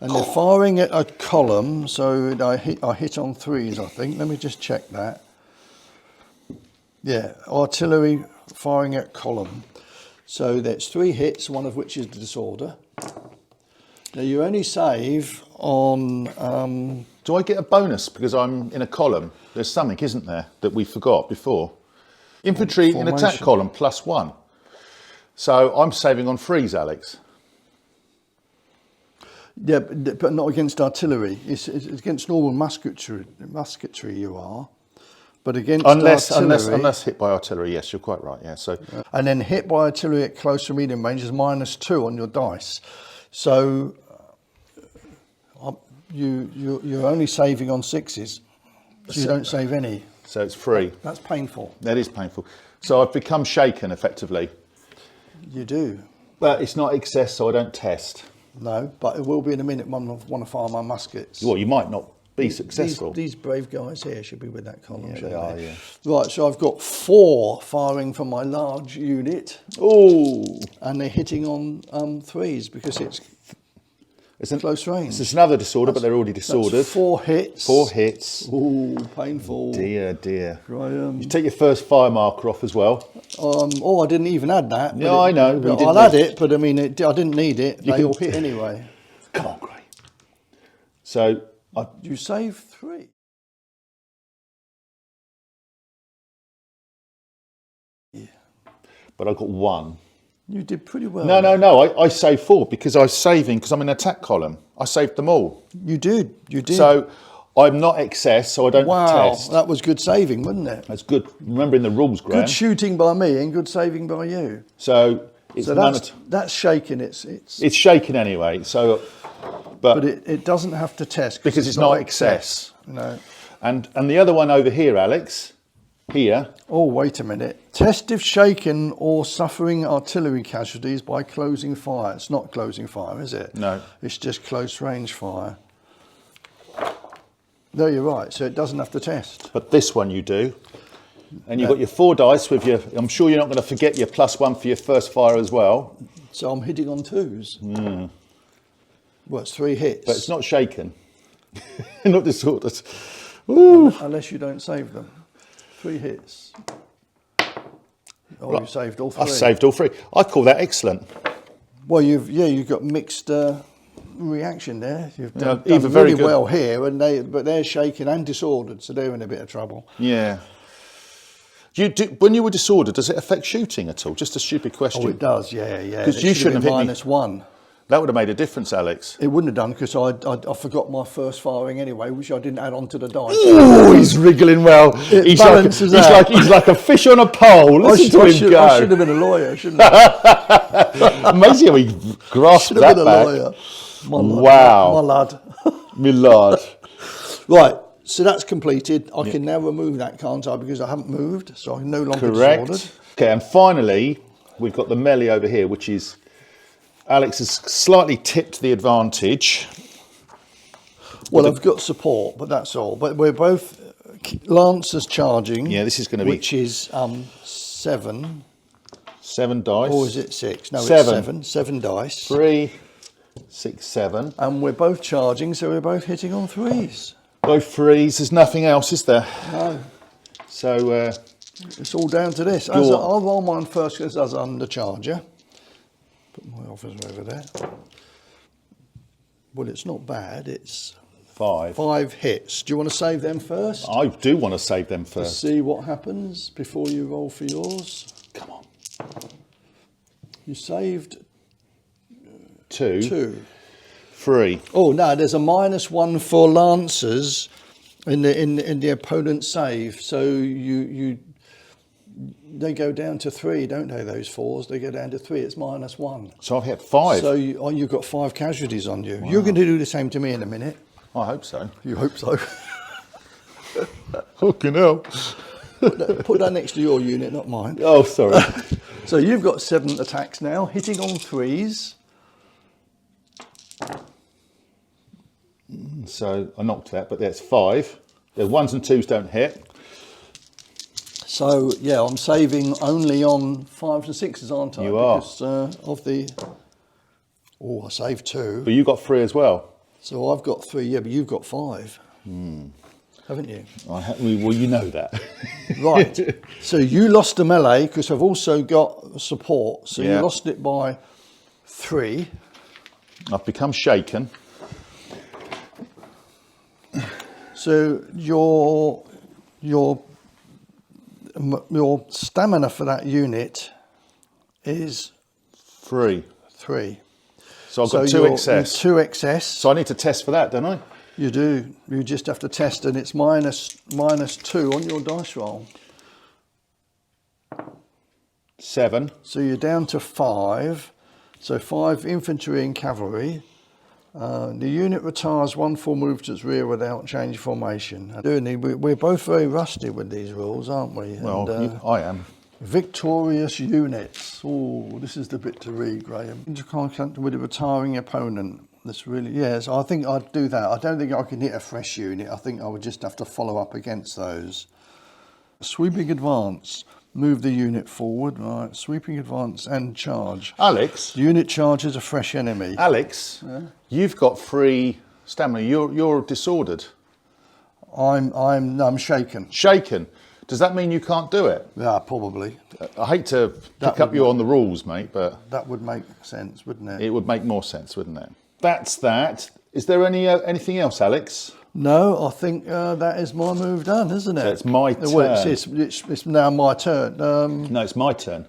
Speaker 2: And they're firing at a column, so I hit on 3s, I think. Let me just check that. Yeah, artillery firing at column. So that's 3 hits, one of which is the disorder. Now you only save on...
Speaker 3: Do I get a bonus because I'm in a column? There's something, isn't there, that we forgot before? Infantry in attack column +1. So I'm saving on 3s, Alex. Yeah,
Speaker 2: but not against artillery. It's against normal musketry you are. But against artillery...
Speaker 3: Unless hit by artillery, yes, you're quite right, yeah. So,
Speaker 2: and then hit by artillery at close or medium range is -2 on your dice. So you're only saving on 6s. So you don't save any.
Speaker 3: So it's 3.
Speaker 2: That's painful.
Speaker 3: That is painful. So I've become shaken, effectively.
Speaker 2: You do.
Speaker 3: But it's not excess, so I don't test.
Speaker 2: No, but it will be in a minute when I want to fire my muskets.
Speaker 3: Well, you might not be successful.
Speaker 2: These brave guys here should be with that column,
Speaker 3: Yeah,
Speaker 2: shouldn't
Speaker 3: they are,
Speaker 2: they?
Speaker 3: yeah.
Speaker 2: Right, so I've got 4 firing from my large unit.
Speaker 3: Oh!
Speaker 2: And they're hitting on 3s because it's Close range.
Speaker 3: It's another disorder, but they're already disordered.
Speaker 2: That's 4 hits.
Speaker 3: 4 hits.
Speaker 2: Ooh, painful.
Speaker 3: Dear.
Speaker 2: Graham.
Speaker 3: You take your first fire marker off as well.
Speaker 2: I didn't even add that.
Speaker 3: No, I know. but you didn't
Speaker 2: I'll add it, but I mean, I didn't need it. They
Speaker 3: can-
Speaker 2: all hit anyway.
Speaker 3: Come on, Gray. So,
Speaker 2: You saved 3.
Speaker 3: but I got 1.
Speaker 2: You did pretty well.
Speaker 3: No. I saved 4 because I was saving, because I'm in the attack column. I saved them all.
Speaker 2: You did.
Speaker 3: So, I'm not excess, so I don't test.
Speaker 2: That was good saving, wasn't it?
Speaker 3: That's good. Remembering the rules, Graham.
Speaker 2: Good shooting by me and good saving by you.
Speaker 3: So, it's
Speaker 2: that's shaking. It's
Speaker 3: shaking anyway. So,
Speaker 2: but it doesn't have to test
Speaker 3: because it's not excess.
Speaker 2: No.
Speaker 3: And the other one over here, Alex, here.
Speaker 2: Oh, wait a minute. Test if shaken or suffering artillery casualties by closing fire. It's not closing fire, is it?
Speaker 3: No.
Speaker 2: It's just close range fire. No, you're right. So it doesn't have to test.
Speaker 3: But this one you do. And you've got your 4 dice with your, I'm sure you're not going to forget your +1 for your first fire as well.
Speaker 2: So I'm hitting on 2s. Well, it's 3 hits.
Speaker 3: But it's not shaken. Not disordered. Ooh.
Speaker 2: Unless you don't save them. 3 hits. Oh, you saved all 3.
Speaker 3: I saved all 3. I call that excellent.
Speaker 2: Well, you've got mixed reaction there. You've done
Speaker 3: either very
Speaker 2: really
Speaker 3: good.
Speaker 2: well here, but they're shaken and disordered, so they're in a bit of trouble.
Speaker 3: Yeah. When you were disordered, does it affect shooting at all? Just a stupid question.
Speaker 2: Oh, it does, yeah.
Speaker 3: Because you shouldn't have hit me.
Speaker 2: -1.
Speaker 3: That would have made a difference, Alex.
Speaker 2: It wouldn't have done because I forgot my first firing anyway, which I didn't add onto the dice.
Speaker 3: Oh, he's wriggling well. He's like a fish on a pole. Listen to him go.
Speaker 2: I should have been a lawyer, shouldn't I?
Speaker 3: Amazing how he grasped
Speaker 2: Should have
Speaker 3: that
Speaker 2: been a
Speaker 3: back.
Speaker 2: lawyer. My
Speaker 3: Wow.
Speaker 2: lad.
Speaker 3: My lord.
Speaker 2: Right, so that's completed. I can now remove that, can't I? Because I haven't moved, so I'm no longer disordered.
Speaker 3: Correct. Okay, and finally, we've got the melee over here, which is Alex has slightly tipped the advantage.
Speaker 2: Well, I've got support, but that's all. But we're both Lancers charging.
Speaker 3: Yeah, this is going to be...
Speaker 2: Which is 7.
Speaker 3: 7 dice.
Speaker 2: Or is it 6? No,
Speaker 3: 7.
Speaker 2: it's 7. 7 dice.
Speaker 3: 3, 6, 7.
Speaker 2: And we're both charging, so we're both hitting on 3s.
Speaker 3: Both 3s. There's nothing else, is there?
Speaker 2: No.
Speaker 3: So...
Speaker 2: it's all down to this. I'll roll mine first because as I'm the charger. Put my officer over there. Well, it's not bad. It's 5 hits. Do you want to save them first?
Speaker 3: I do want to save them first.
Speaker 2: See what happens before you roll for yours.
Speaker 3: Come on.
Speaker 2: You saved
Speaker 3: 2. 3.
Speaker 2: Oh no, there's a -1 for Lancers in the opponent's save. So they go down to 3, don't they? Those 4s, they go down to 3. It's -1.
Speaker 3: So I've hit 5.
Speaker 2: So you've got 5 casualties on you. Wow. You're going to do the same to me in a minute.
Speaker 3: I hope so.
Speaker 2: You hope so.
Speaker 3: Fucking hell.
Speaker 2: Put that next to your unit, not mine.
Speaker 3: Oh, sorry.
Speaker 2: So you've got 7 attacks now, hitting on 3s.
Speaker 3: So I knocked that, but that's 5. The 1s and 2s don't hit.
Speaker 2: So yeah, I'm saving only on 5s and 6s, aren't I?
Speaker 3: You are.
Speaker 2: Because of the... Oh, I saved 2.
Speaker 3: But you got 3 as well.
Speaker 2: So I've got 3, yeah, but you've got 5. Haven't you?
Speaker 3: Well, you know that.
Speaker 2: Right. So you lost the melee because I've also got support. So
Speaker 3: Yeah.
Speaker 2: you lost it by 3.
Speaker 3: I've become shaken.
Speaker 2: So your stamina for that unit is
Speaker 3: 3.
Speaker 2: 3.
Speaker 3: So I've got 2
Speaker 2: you're
Speaker 3: excess.
Speaker 2: 2 excess.
Speaker 3: So I need to test for that, don't I?
Speaker 2: You do. You just have to test, and it's -2 on your dice roll.
Speaker 3: 7.
Speaker 2: So you're down to 5. So 5 infantry and cavalry. The unit retires 1 full move to its rear without change formation. We're both very rusty with these rules, aren't we?
Speaker 3: Well,
Speaker 2: And,
Speaker 3: I am.
Speaker 2: victorious units. Oh, this is the bit to read, Graham. Intercontact with a retiring opponent. That's really, yes, I think I'd do that. I don't think I can hit a fresh unit. I think I would just have to follow up against those. Sweeping advance. Move the unit forward. Right. Sweeping advance and charge.
Speaker 3: Alex,
Speaker 2: Unit charges a fresh enemy.
Speaker 3: Alex, you've got 3 stamina. You're disordered.
Speaker 2: I'm shaken.
Speaker 3: Shaken. Does that mean you can't do it?
Speaker 2: Yeah, probably.
Speaker 3: I hate to pick up you on the rules, mate, but
Speaker 2: That would make sense, wouldn't it?
Speaker 3: it would make more sense, wouldn't it? That's that. Is there anything else, Alex?
Speaker 2: No, I think that is my move done, isn't it?
Speaker 3: So it's my
Speaker 2: Well,
Speaker 3: turn.
Speaker 2: it's now my turn.
Speaker 3: No, it's my turn.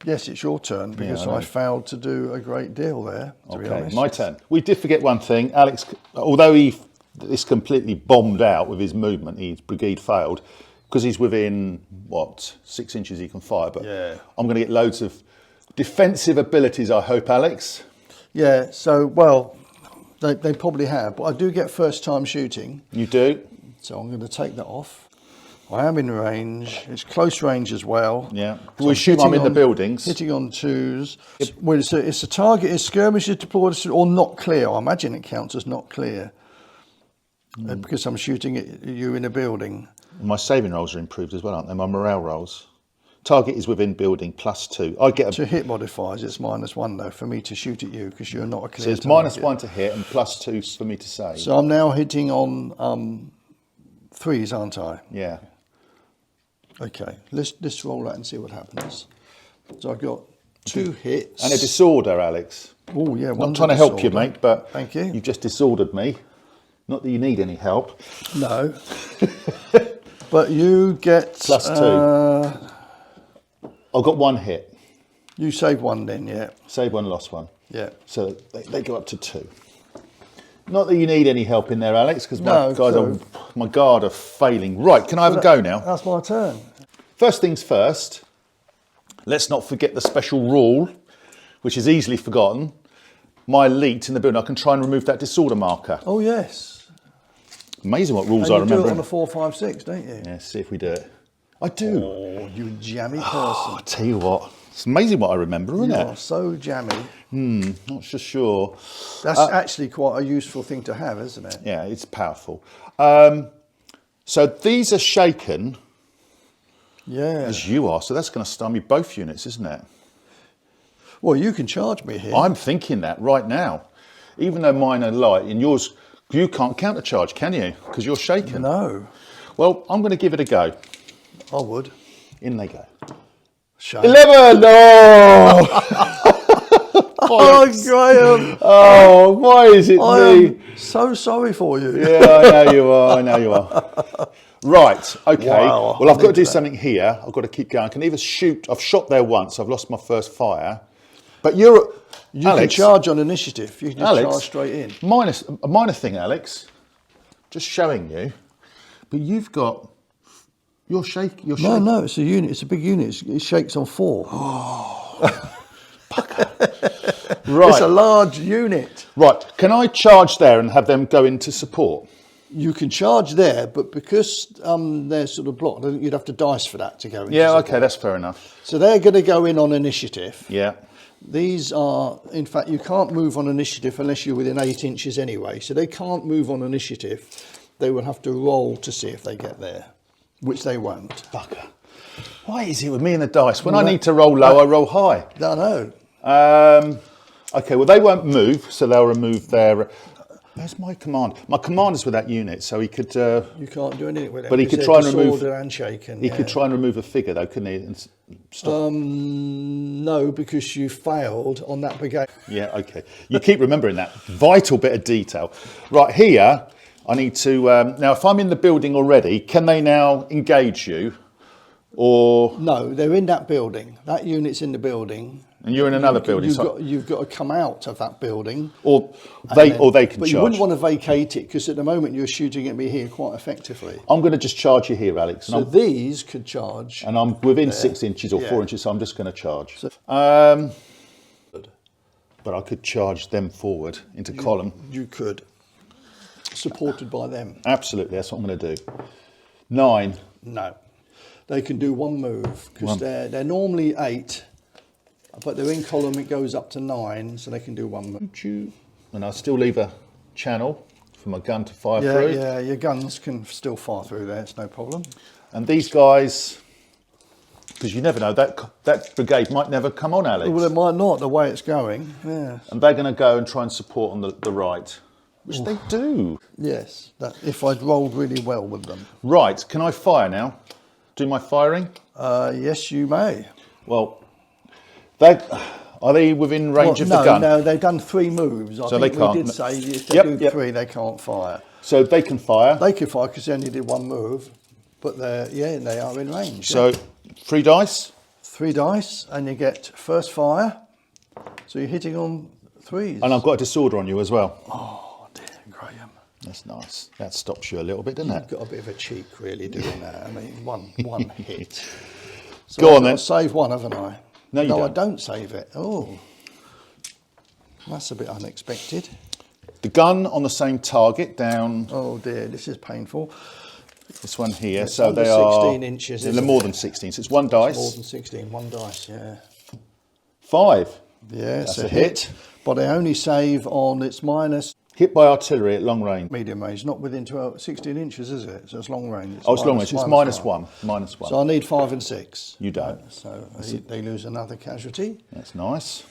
Speaker 2: Yes, it's your turn because
Speaker 3: I know.
Speaker 2: I failed to do a great deal there, to be
Speaker 3: Okay,
Speaker 2: honest.
Speaker 3: my turn. We did forget one thing. Alex, although this completely bombed out with his movement, his brigade failed, because he's within, 6 inches he can fire. But
Speaker 2: Yeah.
Speaker 3: I'm going to get loads of defensive abilities, I hope, Alex.
Speaker 2: Yeah, so, well, they probably have, but I do get first time shooting,
Speaker 3: You do?
Speaker 2: so I'm going to take that off. I am in range. It's close range as well.
Speaker 3: Yeah.
Speaker 2: So
Speaker 3: We assume I'm
Speaker 2: hitting
Speaker 3: in the
Speaker 2: on-
Speaker 3: buildings.
Speaker 2: Hitting on 2s. Well, it's a target is skirmishes deployed or not clear. I imagine it counts as not clear because I'm shooting at you in a building.
Speaker 3: My saving rolls are improved as well, aren't they? My morale rolls. Target is within building +2. I get
Speaker 2: To hit modifiers, it's -1 though for me to shoot at you because you're not a clear
Speaker 3: so it's
Speaker 2: target.
Speaker 3: -1 to hit and +2 for me to save.
Speaker 2: So I'm now hitting on 3s, aren't I?
Speaker 3: Yeah.
Speaker 2: Okay, let's roll that and see what happens. So I've got 2 hits.
Speaker 3: And a disorder, Alex.
Speaker 2: Oh yeah,
Speaker 3: I'm
Speaker 2: one's
Speaker 3: trying
Speaker 2: a
Speaker 3: to help you,
Speaker 2: disorder.
Speaker 3: mate, but
Speaker 2: Thank you.
Speaker 3: You've just disordered me. Not that you need any help.
Speaker 2: No. But you get
Speaker 3: +2. I've got 1 hit.
Speaker 2: You save 1 then, yeah.
Speaker 3: Save 1, lost 1.
Speaker 2: Yeah.
Speaker 3: So they go up to 2. Not that you need any help in there, Alex, because
Speaker 2: No,
Speaker 3: my guard are failing. Right, can I have a go now?
Speaker 2: That's my turn.
Speaker 3: First things first, let's not forget the special rule, which is easily forgotten. My elite in the building, I can try and remove that disorder marker.
Speaker 2: Oh yes.
Speaker 3: Amazing what rules
Speaker 2: And
Speaker 3: I
Speaker 2: you
Speaker 3: remember.
Speaker 2: do it on a 4, 5, 6, don't you?
Speaker 3: Yeah, see if we do it. I do.
Speaker 2: Oh, you jammy person.
Speaker 3: I tell you what, it's amazing what I remember, isn't
Speaker 2: You
Speaker 3: it?
Speaker 2: are so jammy.
Speaker 3: Not so sure.
Speaker 2: That's actually quite a useful thing to have, isn't it?
Speaker 3: Yeah, it's powerful. So these are shaken
Speaker 2: Yeah.
Speaker 3: as you are, so that's going to stymie both units, isn't it?
Speaker 2: Well, you can charge me here.
Speaker 3: I'm thinking that right now. Even though mine are light and yours, you can't countercharge, can you? Because you're shaken.
Speaker 2: No,
Speaker 3: Well, I'm going to give it a go.
Speaker 2: I would.
Speaker 3: In they go.
Speaker 2: Shame.
Speaker 3: 11! No!
Speaker 2: Oh, Graham,
Speaker 3: Oh, why is it
Speaker 2: I
Speaker 3: me?
Speaker 2: am so sorry for you.
Speaker 3: Yeah, I know you are. I know you are. Right. Okay.
Speaker 2: Wow,
Speaker 3: Well, I've got to
Speaker 2: I
Speaker 3: do
Speaker 2: need that.
Speaker 3: something here. I've got to keep going. I can either shoot. I've shot there once. I've lost my first fire. But you
Speaker 2: can
Speaker 3: Alex,
Speaker 2: charge on initiative. You can just
Speaker 3: Alex,
Speaker 2: charge straight in.
Speaker 3: A minor thing, Alex. Just showing you. But you've got. You're shaking. You're
Speaker 2: No,
Speaker 3: shaking.
Speaker 2: no, it's a unit. It's a big unit. It shakes on 4.
Speaker 3: Right.
Speaker 2: It's a large unit.
Speaker 3: Right. Can I charge there and have them go into support?
Speaker 2: You can charge there, but because they're sort of blocked, I think you'd have to dice for that to go in.
Speaker 3: Yeah. Okay. That's fair enough.
Speaker 2: So they're going to go in on initiative.
Speaker 3: Yeah.
Speaker 2: These are, in fact, you can't move on initiative unless you're within 8 inches anyway. So they can't move on initiative. They will have to roll to see if they get there, which they won't.
Speaker 3: Fucker. Why is it with me and the dice? When I need to roll low, I roll high.
Speaker 2: No, no.
Speaker 3: Okay, well, they won't move, so they'll remove their... Where's my command? My commander's with that unit, so he could...
Speaker 2: You can't do anything with it.
Speaker 3: But he
Speaker 2: because
Speaker 3: could
Speaker 2: they're
Speaker 3: try and remove-
Speaker 2: disordered and shaken.
Speaker 3: he could try and remove a figure, though, couldn't he? And stop.
Speaker 2: No, because you failed on that brigade.
Speaker 3: Yeah, okay. You keep remembering that vital bit of detail. Right, here, I need to... now, if I'm in the building already, can they now engage you? Or...
Speaker 2: No, they're in that building. That unit's in the building.
Speaker 3: And you're in another building,
Speaker 2: You've got to come out of that building.
Speaker 3: or they can
Speaker 2: But
Speaker 3: charge.
Speaker 2: you wouldn't want to vacate it because at the moment you're shooting at me here quite effectively.
Speaker 3: I'm going to just charge you here, Alex.
Speaker 2: So these could charge.
Speaker 3: And I'm within 6 inches or 4
Speaker 2: Yeah.
Speaker 3: inches, so I'm just going to charge.
Speaker 2: So-
Speaker 3: But I could charge them forward into column.
Speaker 2: You could. Supported by them.
Speaker 3: Absolutely, that's what I'm going to do. 9.
Speaker 2: No. They can do one move because they're normally 8, but they're in column, it goes up to 9, so they can do one move.
Speaker 3: And I'll still leave a channel for my gun to fire
Speaker 2: Yeah,
Speaker 3: through.
Speaker 2: yeah, your guns can still fire through there, it's no problem.
Speaker 3: And these guys Because you never know, that brigade might never come on, Alex.
Speaker 2: Well, it might not, the way it's going. Yeah.
Speaker 3: And they're going to go and try and support on the right, which they do.
Speaker 2: Yes, if I'd rolled really well with them.
Speaker 3: Right, can I fire now? Do my firing?
Speaker 2: Yes, you may.
Speaker 3: Well, are they within range of the gun?
Speaker 2: No, they've done 3 moves. I
Speaker 3: So
Speaker 2: think
Speaker 3: they can't.
Speaker 2: we did say if they do 3, they can't fire.
Speaker 3: So they can fire.
Speaker 2: They can fire because they only did 1 move, but they are in range.
Speaker 3: So 3 dice.
Speaker 2: 3 dice, and you get first fire. So you're hitting on 3s.
Speaker 3: And I've got a disorder on you as well.
Speaker 2: Oh dear, Graham.
Speaker 3: That's nice. That stops you a little bit, doesn't it?
Speaker 2: You've got a bit of a cheek really doing that. I mean, one hit. So
Speaker 3: Go on
Speaker 2: I've
Speaker 3: then.
Speaker 2: got to save 1, haven't I?
Speaker 3: No, you don't.
Speaker 2: I don't save it. Oh, that's a bit unexpected.
Speaker 3: The gun on the same target down.
Speaker 2: Oh dear, this is painful.
Speaker 3: This one here.
Speaker 2: It's
Speaker 3: so
Speaker 2: under
Speaker 3: they are
Speaker 2: 16 inches,
Speaker 3: They're
Speaker 2: isn't
Speaker 3: more
Speaker 2: it?
Speaker 3: than 16. So it's 1 dice.
Speaker 2: More than 16, 1 dice, yeah.
Speaker 3: 5.
Speaker 2: Yeah,
Speaker 3: That's
Speaker 2: it's
Speaker 3: a hit.
Speaker 2: But they only save on its minus
Speaker 3: Hit by artillery at long range.
Speaker 2: medium range, not within 16 inches, is it? So it's long range.
Speaker 3: Oh, it's long range. It's
Speaker 2: minus
Speaker 3: -1. -1.
Speaker 2: So I need 5 and 6.
Speaker 3: You don't.
Speaker 2: So they lose another casualty.
Speaker 3: That's nice.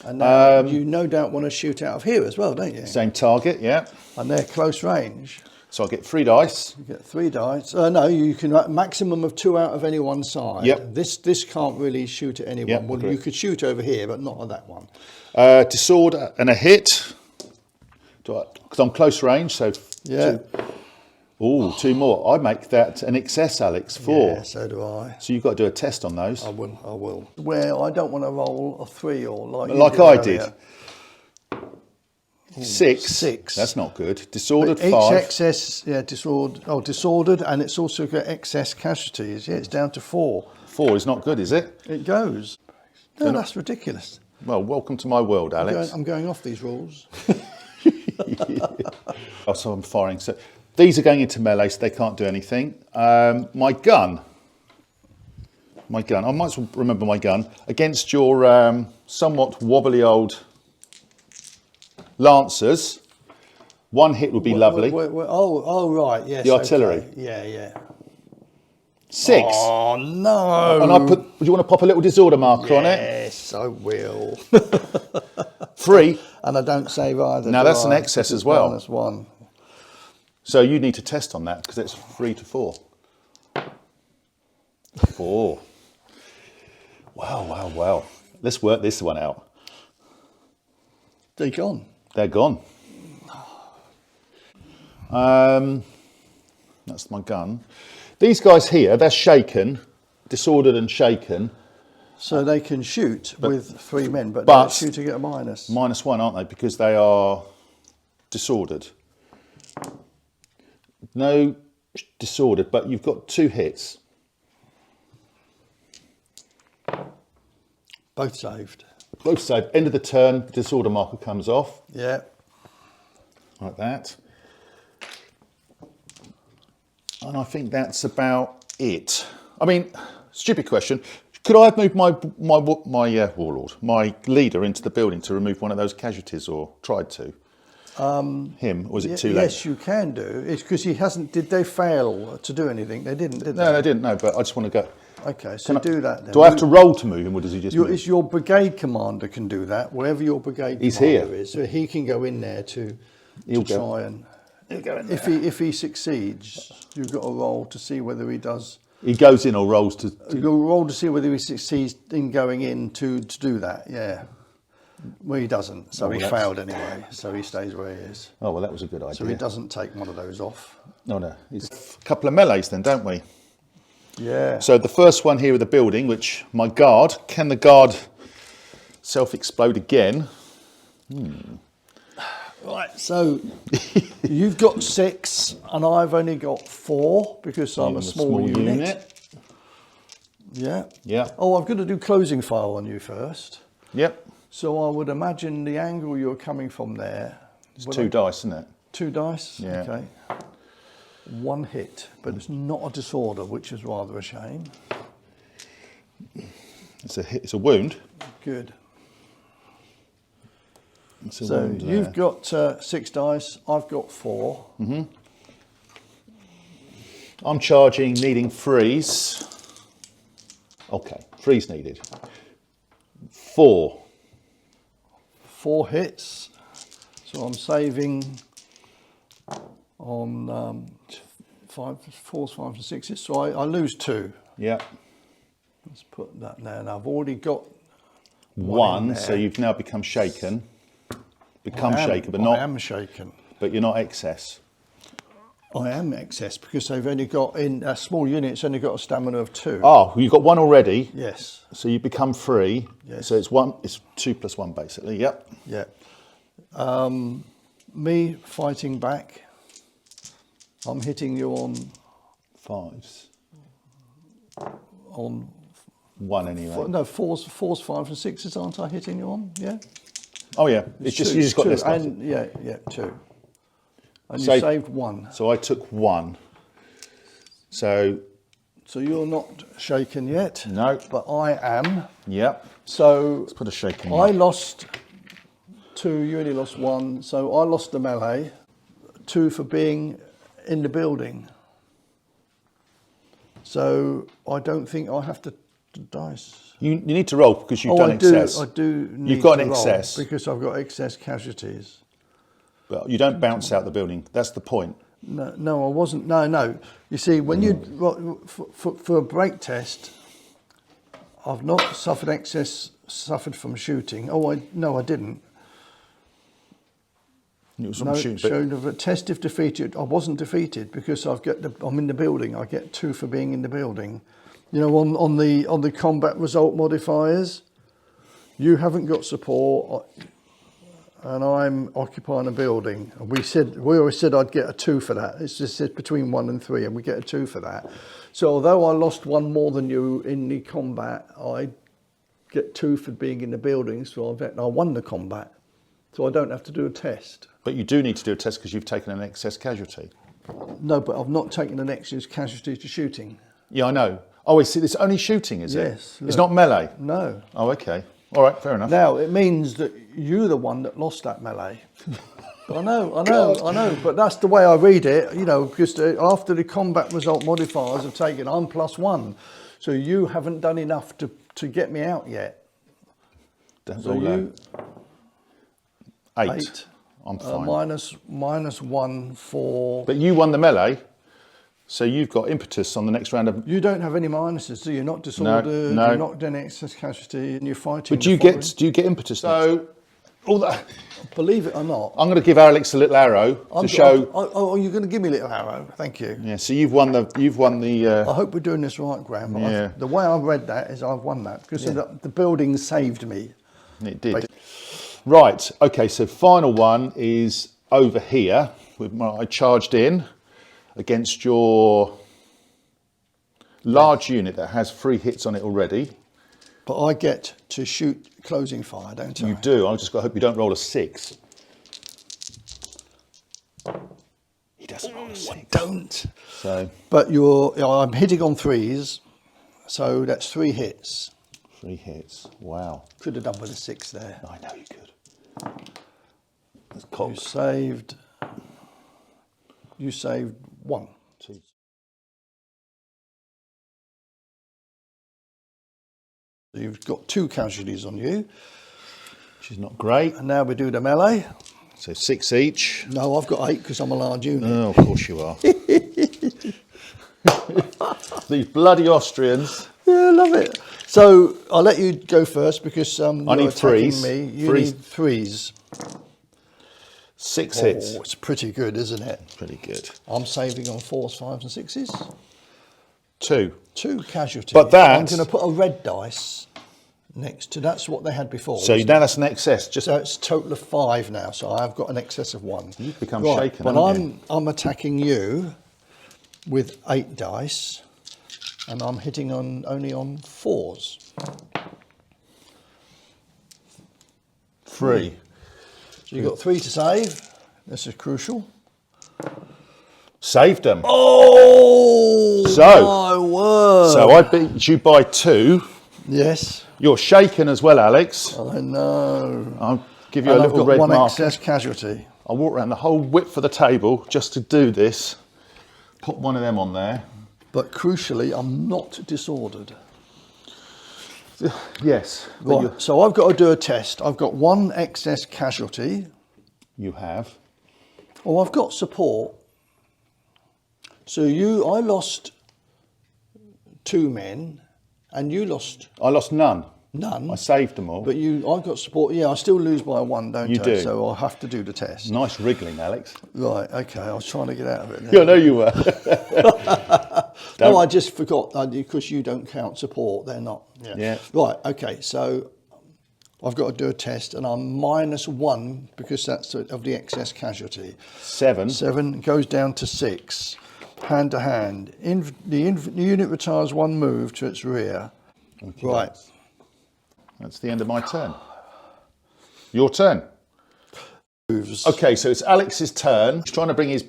Speaker 2: And now you no doubt want to shoot out of here as well, don't you?
Speaker 3: Same target, yeah.
Speaker 2: And they're close range.
Speaker 3: So I get 3 dice.
Speaker 2: You get 3 dice. No, you can maximum of 2 out of any one side.
Speaker 3: Yep.
Speaker 2: This can't really shoot at anyone.
Speaker 3: Yep,
Speaker 2: Well,
Speaker 3: agree.
Speaker 2: you could shoot over here, but not at that one.
Speaker 3: Disorder and a hit. Because I'm close range, so
Speaker 2: Yeah.
Speaker 3: 2 more. I make that an excess, Alex. 4.
Speaker 2: Yeah, so do I.
Speaker 3: So you've got to do a test on those.
Speaker 2: I will. Where I don't want to roll a 3 or like
Speaker 3: I
Speaker 2: earlier.
Speaker 3: did. 6.
Speaker 2: 6.
Speaker 3: That's not good. Disordered
Speaker 2: Each
Speaker 3: 5.
Speaker 2: excess, disordered, and it's also got excess casualties. Yeah, it's down to 4.
Speaker 3: 4 is not good, is it?
Speaker 2: It goes. No, that's ridiculous.
Speaker 3: Well, welcome to my world, Alex.
Speaker 2: I'm going off these rules.
Speaker 3: Oh, so I'm firing. So these are going into melee, so they can't do anything. My gun. I might as well remember my gun. Against your somewhat wobbly old Lancers, 1 hit would be lovely.
Speaker 2: Oh, right, yes.
Speaker 3: The artillery.
Speaker 2: Okay. Yeah.
Speaker 3: 6.
Speaker 2: Oh, no.
Speaker 3: And do you want to pop a little disorder marker on it?
Speaker 2: Yes, I will.
Speaker 3: 3.
Speaker 2: And I don't save either.
Speaker 3: Now
Speaker 2: do
Speaker 3: that's an
Speaker 2: I?
Speaker 3: excess
Speaker 2: It's
Speaker 3: as well.
Speaker 2: -1.
Speaker 3: So you need to test on that because it's 3 to 4. 4. Wow. Let's work this one out.
Speaker 2: They're gone.
Speaker 3: They're gone. That's my gun. These guys here, they're shaken, disordered and shaken.
Speaker 2: So they can shoot with 3 men, but
Speaker 3: but
Speaker 2: they're shooting at a minus.
Speaker 3: -1, aren't they? Because they are disordered. No disordered, but you've got 2 hits.
Speaker 2: Both saved.
Speaker 3: Both saved. End of the turn, the disorder marker comes off.
Speaker 2: Yeah.
Speaker 3: Like that. And I think that's about it. I mean, stupid question. Could I have moved my warlord, my leader, into the building to remove one of those casualties, or tried to? Him, or was it too late?
Speaker 2: Yes, you can do. It's because he hasn't. Did they fail to do anything? They didn't, did they?
Speaker 3: No, they didn't. No, but I just want to go.
Speaker 2: Okay, so do that then.
Speaker 3: Do I have to roll to move him, or does he just move?
Speaker 2: It's your brigade commander can do that. Wherever your brigade
Speaker 3: He's
Speaker 2: commander
Speaker 3: here.
Speaker 2: is, so he can go in there to try and. If he succeeds, you've got to roll to see whether he does.
Speaker 3: He goes in or rolls to.
Speaker 2: You'll roll to see whether he succeeds in going in to do that. Yeah. Well, he doesn't, so he failed anyway. So he stays where he is.
Speaker 3: Oh well, that was a good idea.
Speaker 2: So he doesn't take one of those off.
Speaker 3: No. It's a couple of melees then, don't we?
Speaker 2: Yeah.
Speaker 3: So the first one here with the building, which my guard, can the guard self-explode again?
Speaker 2: Right, so you've got 6 and I've only got 4 because I'm a small unit. Yeah.
Speaker 3: Yeah.
Speaker 2: Oh, I've got to do closing file on you first.
Speaker 3: Yep.
Speaker 2: So I would imagine the angle you're coming from there.
Speaker 3: It's 2 dice, isn't it?
Speaker 2: 2 dice?
Speaker 3: Yeah.
Speaker 2: Okay. 1 hit, but it's not a disorder, which is rather a shame.
Speaker 3: It's a hit. It's a wound.
Speaker 2: Good.
Speaker 3: It's a
Speaker 2: So
Speaker 3: wound
Speaker 2: you've
Speaker 3: there.
Speaker 2: got 6 dice, I've got 4.
Speaker 3: I'm charging, needing freeze. Okay, 3's needed. 4.
Speaker 2: 4 hits. So I'm saving on 4s, 5s and 6s. So I lose 2.
Speaker 3: Yeah.
Speaker 2: Let's put that there. And I've already got
Speaker 3: 1, so you've now become shaken. Shaken, but not.
Speaker 2: I am shaken.
Speaker 3: But you're not excess.
Speaker 2: I am excess because they've only got in a small unit. It's only got a stamina of 2.
Speaker 3: Oh, you've got 1 already.
Speaker 2: Yes.
Speaker 3: So you become 3.
Speaker 2: Yes.
Speaker 3: So it's 1. It's 2 plus 1 basically. Yep.
Speaker 2: Yeah. Me fighting back. I'm hitting you on
Speaker 3: 5s.
Speaker 2: On
Speaker 3: 1 anyway.
Speaker 2: no 4s, 5s and 6s. Aren't I hitting you on? Yeah.
Speaker 3: Oh yeah. It's just you just got
Speaker 2: 2,
Speaker 3: this.
Speaker 2: and yeah, 2. And you
Speaker 3: So-
Speaker 2: saved 1.
Speaker 3: So I took 1. So
Speaker 2: So you're not shaken yet.
Speaker 3: no.
Speaker 2: But I am.
Speaker 3: Yep.
Speaker 2: So
Speaker 3: Let's put a shaking.
Speaker 2: I lost 2, you only lost 1. So I lost the melee. 2 for being in the building. So I don't think I have to dice.
Speaker 3: You need to roll because you've done
Speaker 2: I
Speaker 3: excess.
Speaker 2: do. I do. Need
Speaker 3: You've got
Speaker 2: to
Speaker 3: an
Speaker 2: roll
Speaker 3: excess.
Speaker 2: because I've got excess casualties.
Speaker 3: Well, you don't bounce out the building. That's the point.
Speaker 2: No, I wasn't. No. You see, when you for a break test, I've not suffered excess. Suffered from shooting. I didn't.
Speaker 3: It was
Speaker 2: No,
Speaker 3: shooting, but
Speaker 2: shown of a test if defeated. I wasn't defeated because I'm in the building. I get 2 for being in the building. You know, on the combat result modifiers, you haven't got support, and I'm occupying a building. And we always said I'd get a 2 for that. It's just said between 1 and 3, and we get a 2 for that. So although I lost 1 more than you in the combat, I get 2 for being in the building. So I won the combat. So I don't have to do a test.
Speaker 3: but you do need to do a test because you've taken an excess casualty.
Speaker 2: No, but I've not taken an excess casualty to shooting.
Speaker 3: Yeah, I know. Oh, I see. It's only shooting, is it?
Speaker 2: Yes,
Speaker 3: It's
Speaker 2: look.
Speaker 3: not melee.
Speaker 2: No.
Speaker 3: Oh, okay. All right, fair enough.
Speaker 2: Now, it means that you're the one that lost that melee. I know, but that's the way I read it, you know, because after the combat result modifiers are taken, I'm +1. So you haven't done enough to get me out yet.
Speaker 3: That's
Speaker 2: So
Speaker 3: all
Speaker 2: you,
Speaker 3: 8. I'm fine.
Speaker 2: -1 for...
Speaker 3: But you won the melee, so you've got impetus on the next round of.
Speaker 2: You don't have any minuses, do you? Not disordered,
Speaker 3: no.
Speaker 2: you're not done excess casualty, and you're fighting.
Speaker 3: But do you get impetus? So all that.
Speaker 2: Believe it or not.
Speaker 3: I'm going to give Alex a little arrow to show.
Speaker 2: Oh, you're going to give me a little arrow. Thank you.
Speaker 3: Yeah. So you've won the.
Speaker 2: I hope we're doing this right, Graham. But
Speaker 3: Yeah.
Speaker 2: the way I read that is I've won that because the building saved me.
Speaker 3: It did. Right. Okay. So final one is over here. I charged in against your large unit that has 3 hits on it already.
Speaker 2: But I get to shoot closing fire, don't I?
Speaker 3: You do. I just got to hope you don't roll a 6. He doesn't roll a 6.
Speaker 2: Don't.
Speaker 3: So
Speaker 2: But I'm hitting on 3s, so that's 3 hits.
Speaker 3: 3 hits. Wow.
Speaker 2: Could have done with a 6 there.
Speaker 3: I know you could. That's
Speaker 2: You
Speaker 3: cocked.
Speaker 2: saved 1.
Speaker 3: 2.
Speaker 2: You've got 2 casualties on you.
Speaker 3: Which is not great.
Speaker 2: And now we do the melee.
Speaker 3: So 6 each.
Speaker 2: No, I've got 8 because I'm a large unit.
Speaker 3: Oh, of course you are. These bloody Austrians.
Speaker 2: Yeah, I love it. So I'll let you go first because
Speaker 3: I
Speaker 2: you're
Speaker 3: need
Speaker 2: attacking
Speaker 3: 3s.
Speaker 2: me. You
Speaker 3: 3s.
Speaker 2: need 3s.
Speaker 3: 6 hits.
Speaker 2: Oh, it's pretty good, isn't it?
Speaker 3: Pretty good.
Speaker 2: I'm saving on 4s, 5s, and 6s.
Speaker 3: 2.
Speaker 2: 2 casualties.
Speaker 3: But that-
Speaker 2: I'm going to put a red dice next to. That's what they had before.
Speaker 3: So now that's an excess. Just
Speaker 2: So it's a total of 5 now. So I've got an excess of 1.
Speaker 3: You've become shaken,
Speaker 2: But
Speaker 3: haven't
Speaker 2: I'm attacking you with 8 dice, and I'm hitting only on 4s.
Speaker 3: 3.
Speaker 2: So you've got 3 to save. This is crucial.
Speaker 3: Saved them.
Speaker 2: Oh,
Speaker 3: So-
Speaker 2: my word.
Speaker 3: So I beat you by 2.
Speaker 2: Yes,
Speaker 3: You're shaken as well, Alex.
Speaker 2: I know.
Speaker 3: I'll give you
Speaker 2: And
Speaker 3: a
Speaker 2: I've
Speaker 3: little
Speaker 2: got
Speaker 3: red
Speaker 2: 1
Speaker 3: mark.
Speaker 2: excess casualty.
Speaker 3: I'll walk around the whole width of the table just to do this. Put one of them on there.
Speaker 2: But crucially, I'm not disordered.
Speaker 3: Yes. but
Speaker 2: Right, so I've got to do a test. I've got one excess casualty.
Speaker 3: You have.
Speaker 2: Oh, I've got support. So I lost 2 men, and you lost
Speaker 3: I lost none.
Speaker 2: none.
Speaker 3: I saved them all.
Speaker 2: But I've got support. Yeah, I still lose by 1, don't
Speaker 3: You
Speaker 2: I?
Speaker 3: do.
Speaker 2: So I'll have to do the test.
Speaker 3: Nice wriggling, Alex.
Speaker 2: Right, okay. I was trying to get out of it there.
Speaker 3: Yeah, I know you were.
Speaker 2: No, I just forgot because you don't count support. They're not.
Speaker 3: Yeah.
Speaker 2: Right, okay. So I've got to do a test, and I'm -1 because that's of the excess casualty.
Speaker 3: 7.
Speaker 2: 7 goes down to 6. Hand to hand. The unit retires 1 move to its rear.
Speaker 3: Okay,
Speaker 2: Right.
Speaker 3: That's the end of my turn. Your turn.
Speaker 2: Moves.
Speaker 3: Okay, so it's Alex's turn. He's trying to bring his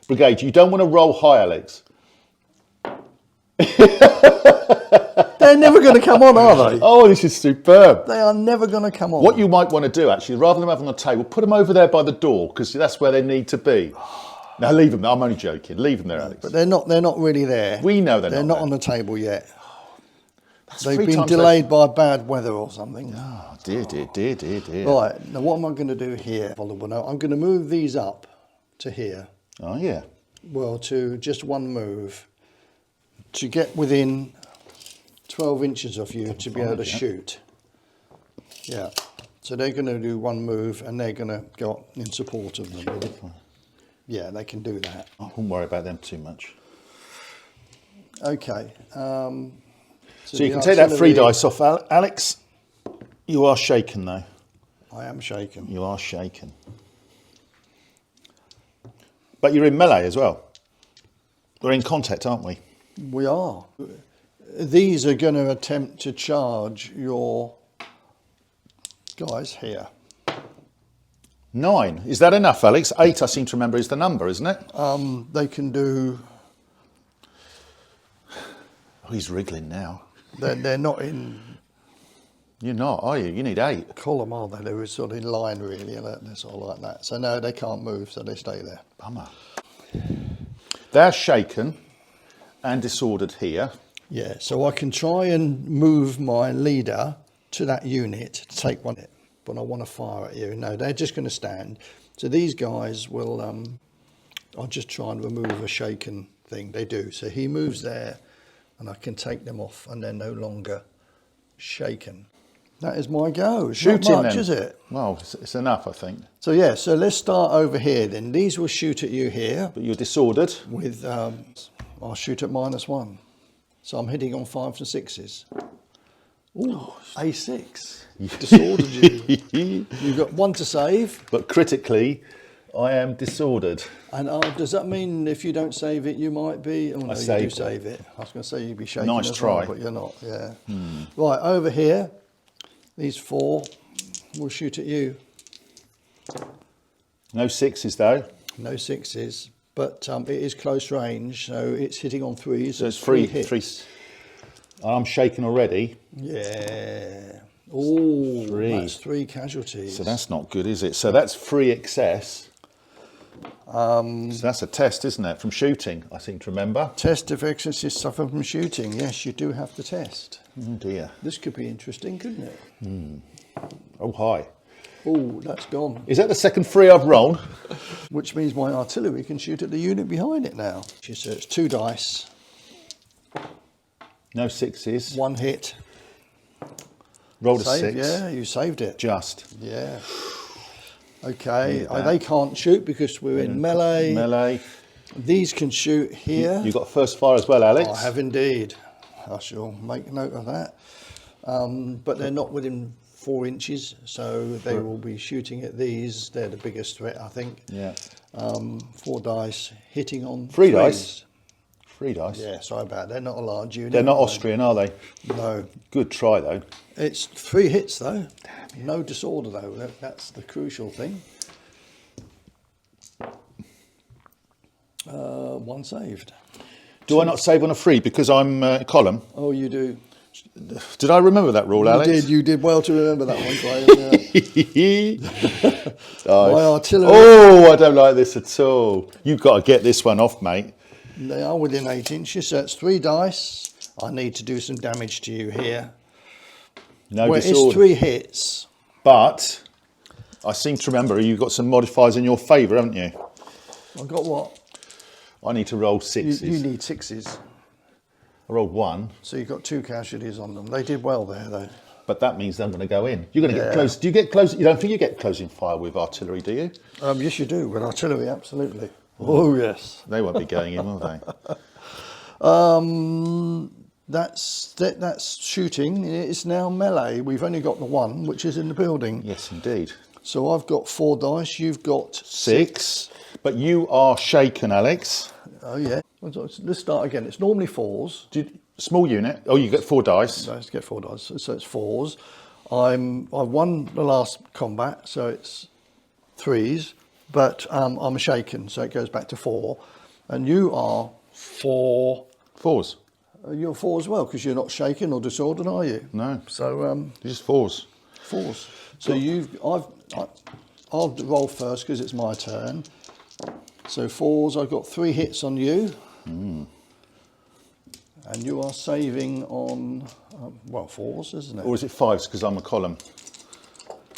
Speaker 3: brigade. You don't want to roll high, Alex.
Speaker 2: They're never going to come on, are they?
Speaker 3: Oh, this is superb.
Speaker 2: They are never going to come on.
Speaker 3: What you might want to do, actually, rather than have them on the table, put them over there by the door, because that's where they need to be. Now, leave them. I'm only joking. Leave them there, Alex.
Speaker 2: But they're not really there.
Speaker 3: We know they're
Speaker 2: They're
Speaker 3: not
Speaker 2: not
Speaker 3: there.
Speaker 2: on the table yet.
Speaker 3: That's
Speaker 2: They've
Speaker 3: 3
Speaker 2: been
Speaker 3: times
Speaker 2: delayed by bad weather or something.
Speaker 3: Oh, dear, dear, dear, dear, dear.
Speaker 2: Right, now what am I going to do here? I'm going to move these up to here.
Speaker 3: Oh, yeah.
Speaker 2: Well, to just 1 move. To get within 12 inches of you to be able to shoot. Yeah. So they're going to do 1 move and they're going to go in support of them. Yeah, they can do that.
Speaker 3: I wouldn't worry about them too much.
Speaker 2: Okay.
Speaker 3: So you can take that 3 dice off, Alex. You are shaken, though.
Speaker 2: I am shaken.
Speaker 3: You are shaken. But you're in melee as well. We're in contact, aren't we?
Speaker 2: We are. These are going to attempt to charge your guys here.
Speaker 3: 9. Is that enough, Alex? 8, I seem to remember, is the number, isn't it?
Speaker 2: They can do.
Speaker 3: Oh, he's wriggling now.
Speaker 2: They're not in
Speaker 3: You're not, are you? You need 8.
Speaker 2: column, are they? They're sort of in line, really, and they're sort of like that. So no, they can't move, so they stay there.
Speaker 3: Bummer. They're shaken and disordered here.
Speaker 2: Yeah. So I can try and move my leader to that unit to take one, but I want to fire at you. No, they're just going to stand. So these guys will. I'll just try and remove a shaken thing. They do. So he moves there, and I can take them off, and they're no longer shaken. That is my go.
Speaker 3: Shooting
Speaker 2: Not much,
Speaker 3: then.
Speaker 2: is it?
Speaker 3: Well, it's enough, I think.
Speaker 2: So yeah, so let's start over here then. These will shoot at you here
Speaker 3: But you're disordered.
Speaker 2: with, I'll shoot at -1. So I'm hitting on 5s and 6s. Ooh, A6. Disordered you. You've got 1 to save.
Speaker 3: But critically, I am disordered.
Speaker 2: And does that mean if you don't save it, you might be? Oh no, you do
Speaker 3: saved it.
Speaker 2: save it. I was going to say you'd be shaking
Speaker 3: Nice
Speaker 2: as
Speaker 3: try.
Speaker 2: well, but you're not, yeah. Right, over here, these 4 will shoot at you.
Speaker 3: No 6s, though.
Speaker 2: No 6s, but it is close range, so it's hitting on 3s.
Speaker 3: So it's
Speaker 2: 3
Speaker 3: 3
Speaker 2: hits.
Speaker 3: I'm shaken already.
Speaker 2: Yeah. Oh,
Speaker 3: 3.
Speaker 2: that's 3 casualties.
Speaker 3: So that's not good, is it? So that's 3 excess. So that's a test, isn't it? From shooting, I seem to remember.
Speaker 2: Test if exorcists suffer from shooting. Yes, you do have to test.
Speaker 3: Oh dear.
Speaker 2: This could be interesting, couldn't it?
Speaker 3: Oh, hi.
Speaker 2: Oh, that's gone.
Speaker 3: Is that the second 3 I've rolled?
Speaker 2: Which means my artillery can shoot at the unit behind it now. So it's 2 dice,
Speaker 3: No 6s.
Speaker 2: 1 hit.
Speaker 3: Rolled a
Speaker 2: Save,
Speaker 3: 6.
Speaker 2: yeah, you saved it.
Speaker 3: Just.
Speaker 2: Yeah. Okay,
Speaker 3: Need that.
Speaker 2: they can't shoot because we're in melee.
Speaker 3: Melee.
Speaker 2: These can shoot here.
Speaker 3: You got first fire as well, Alex.
Speaker 2: I have indeed. I shall make note of that. But they're not within 4 inches, so they will be shooting at these. They're the biggest threat, I think.
Speaker 3: Yeah.
Speaker 2: 4 dice, hitting on
Speaker 3: 3
Speaker 2: threes.
Speaker 3: dice. 3 dice.
Speaker 2: Yeah, sorry about that. They're not a large unit.
Speaker 3: They're not
Speaker 2: are they?
Speaker 3: Austrian, are they?
Speaker 2: No.
Speaker 3: Good try, though.
Speaker 2: It's 3 hits, though. No disorder, though. That's the crucial thing. 1 saved.
Speaker 3: Do I not save on a 3 because I'm column?
Speaker 2: Oh, you do.
Speaker 3: Did I remember that rule, Alex?
Speaker 2: You did well to remember that one, Graham.
Speaker 3: Nice.
Speaker 2: My artillery,
Speaker 3: Oh, I don't like this at all. You've got to get this one off, mate.
Speaker 2: they are within 8 inches, so it's 3 dice. I need to do some damage to you here.
Speaker 3: No
Speaker 2: Well,
Speaker 3: disorder.
Speaker 2: it's 3 hits.
Speaker 3: But I seem to remember you've got some modifiers in your favour, haven't you?
Speaker 2: I've got what?
Speaker 3: I need to roll 6s.
Speaker 2: You need 6s.
Speaker 3: I rolled 1,
Speaker 2: So you've got 2 casualties on them. They did well there, though.
Speaker 3: but that means they're going to go in. You're going to get
Speaker 2: Yeah.
Speaker 3: close. Do you get close? You don't think you get closing fire with artillery, do you?
Speaker 2: Yes, you do. With artillery, absolutely. Oh, yes.
Speaker 3: They won't be going in, will they?
Speaker 2: That's shooting. It's now melee. We've only got the 1, which is in the building.
Speaker 3: Yes, indeed.
Speaker 2: So I've got 4 dice. You've got
Speaker 3: 6. But you are shaken, Alex.
Speaker 2: Oh, yeah. Let's start again. It's normally 4s.
Speaker 3: Small unit. Oh, you get 4 dice.
Speaker 2: Let's get 4 dice. So it's 4s. I've won the last combat, so it's 3s. But I'm shaken, so it goes back to 4. And you are 4.
Speaker 3: 4s.
Speaker 2: You're 4 as well, because you're not shaken or disordered, are you?
Speaker 3: No.
Speaker 2: So
Speaker 3: Just 4s.
Speaker 2: 4s. So I'll roll first because it's my turn. So 4s. I've got 3 hits on you. And you are saving on 4s, isn't it?
Speaker 3: Or is it 5s because I'm a column?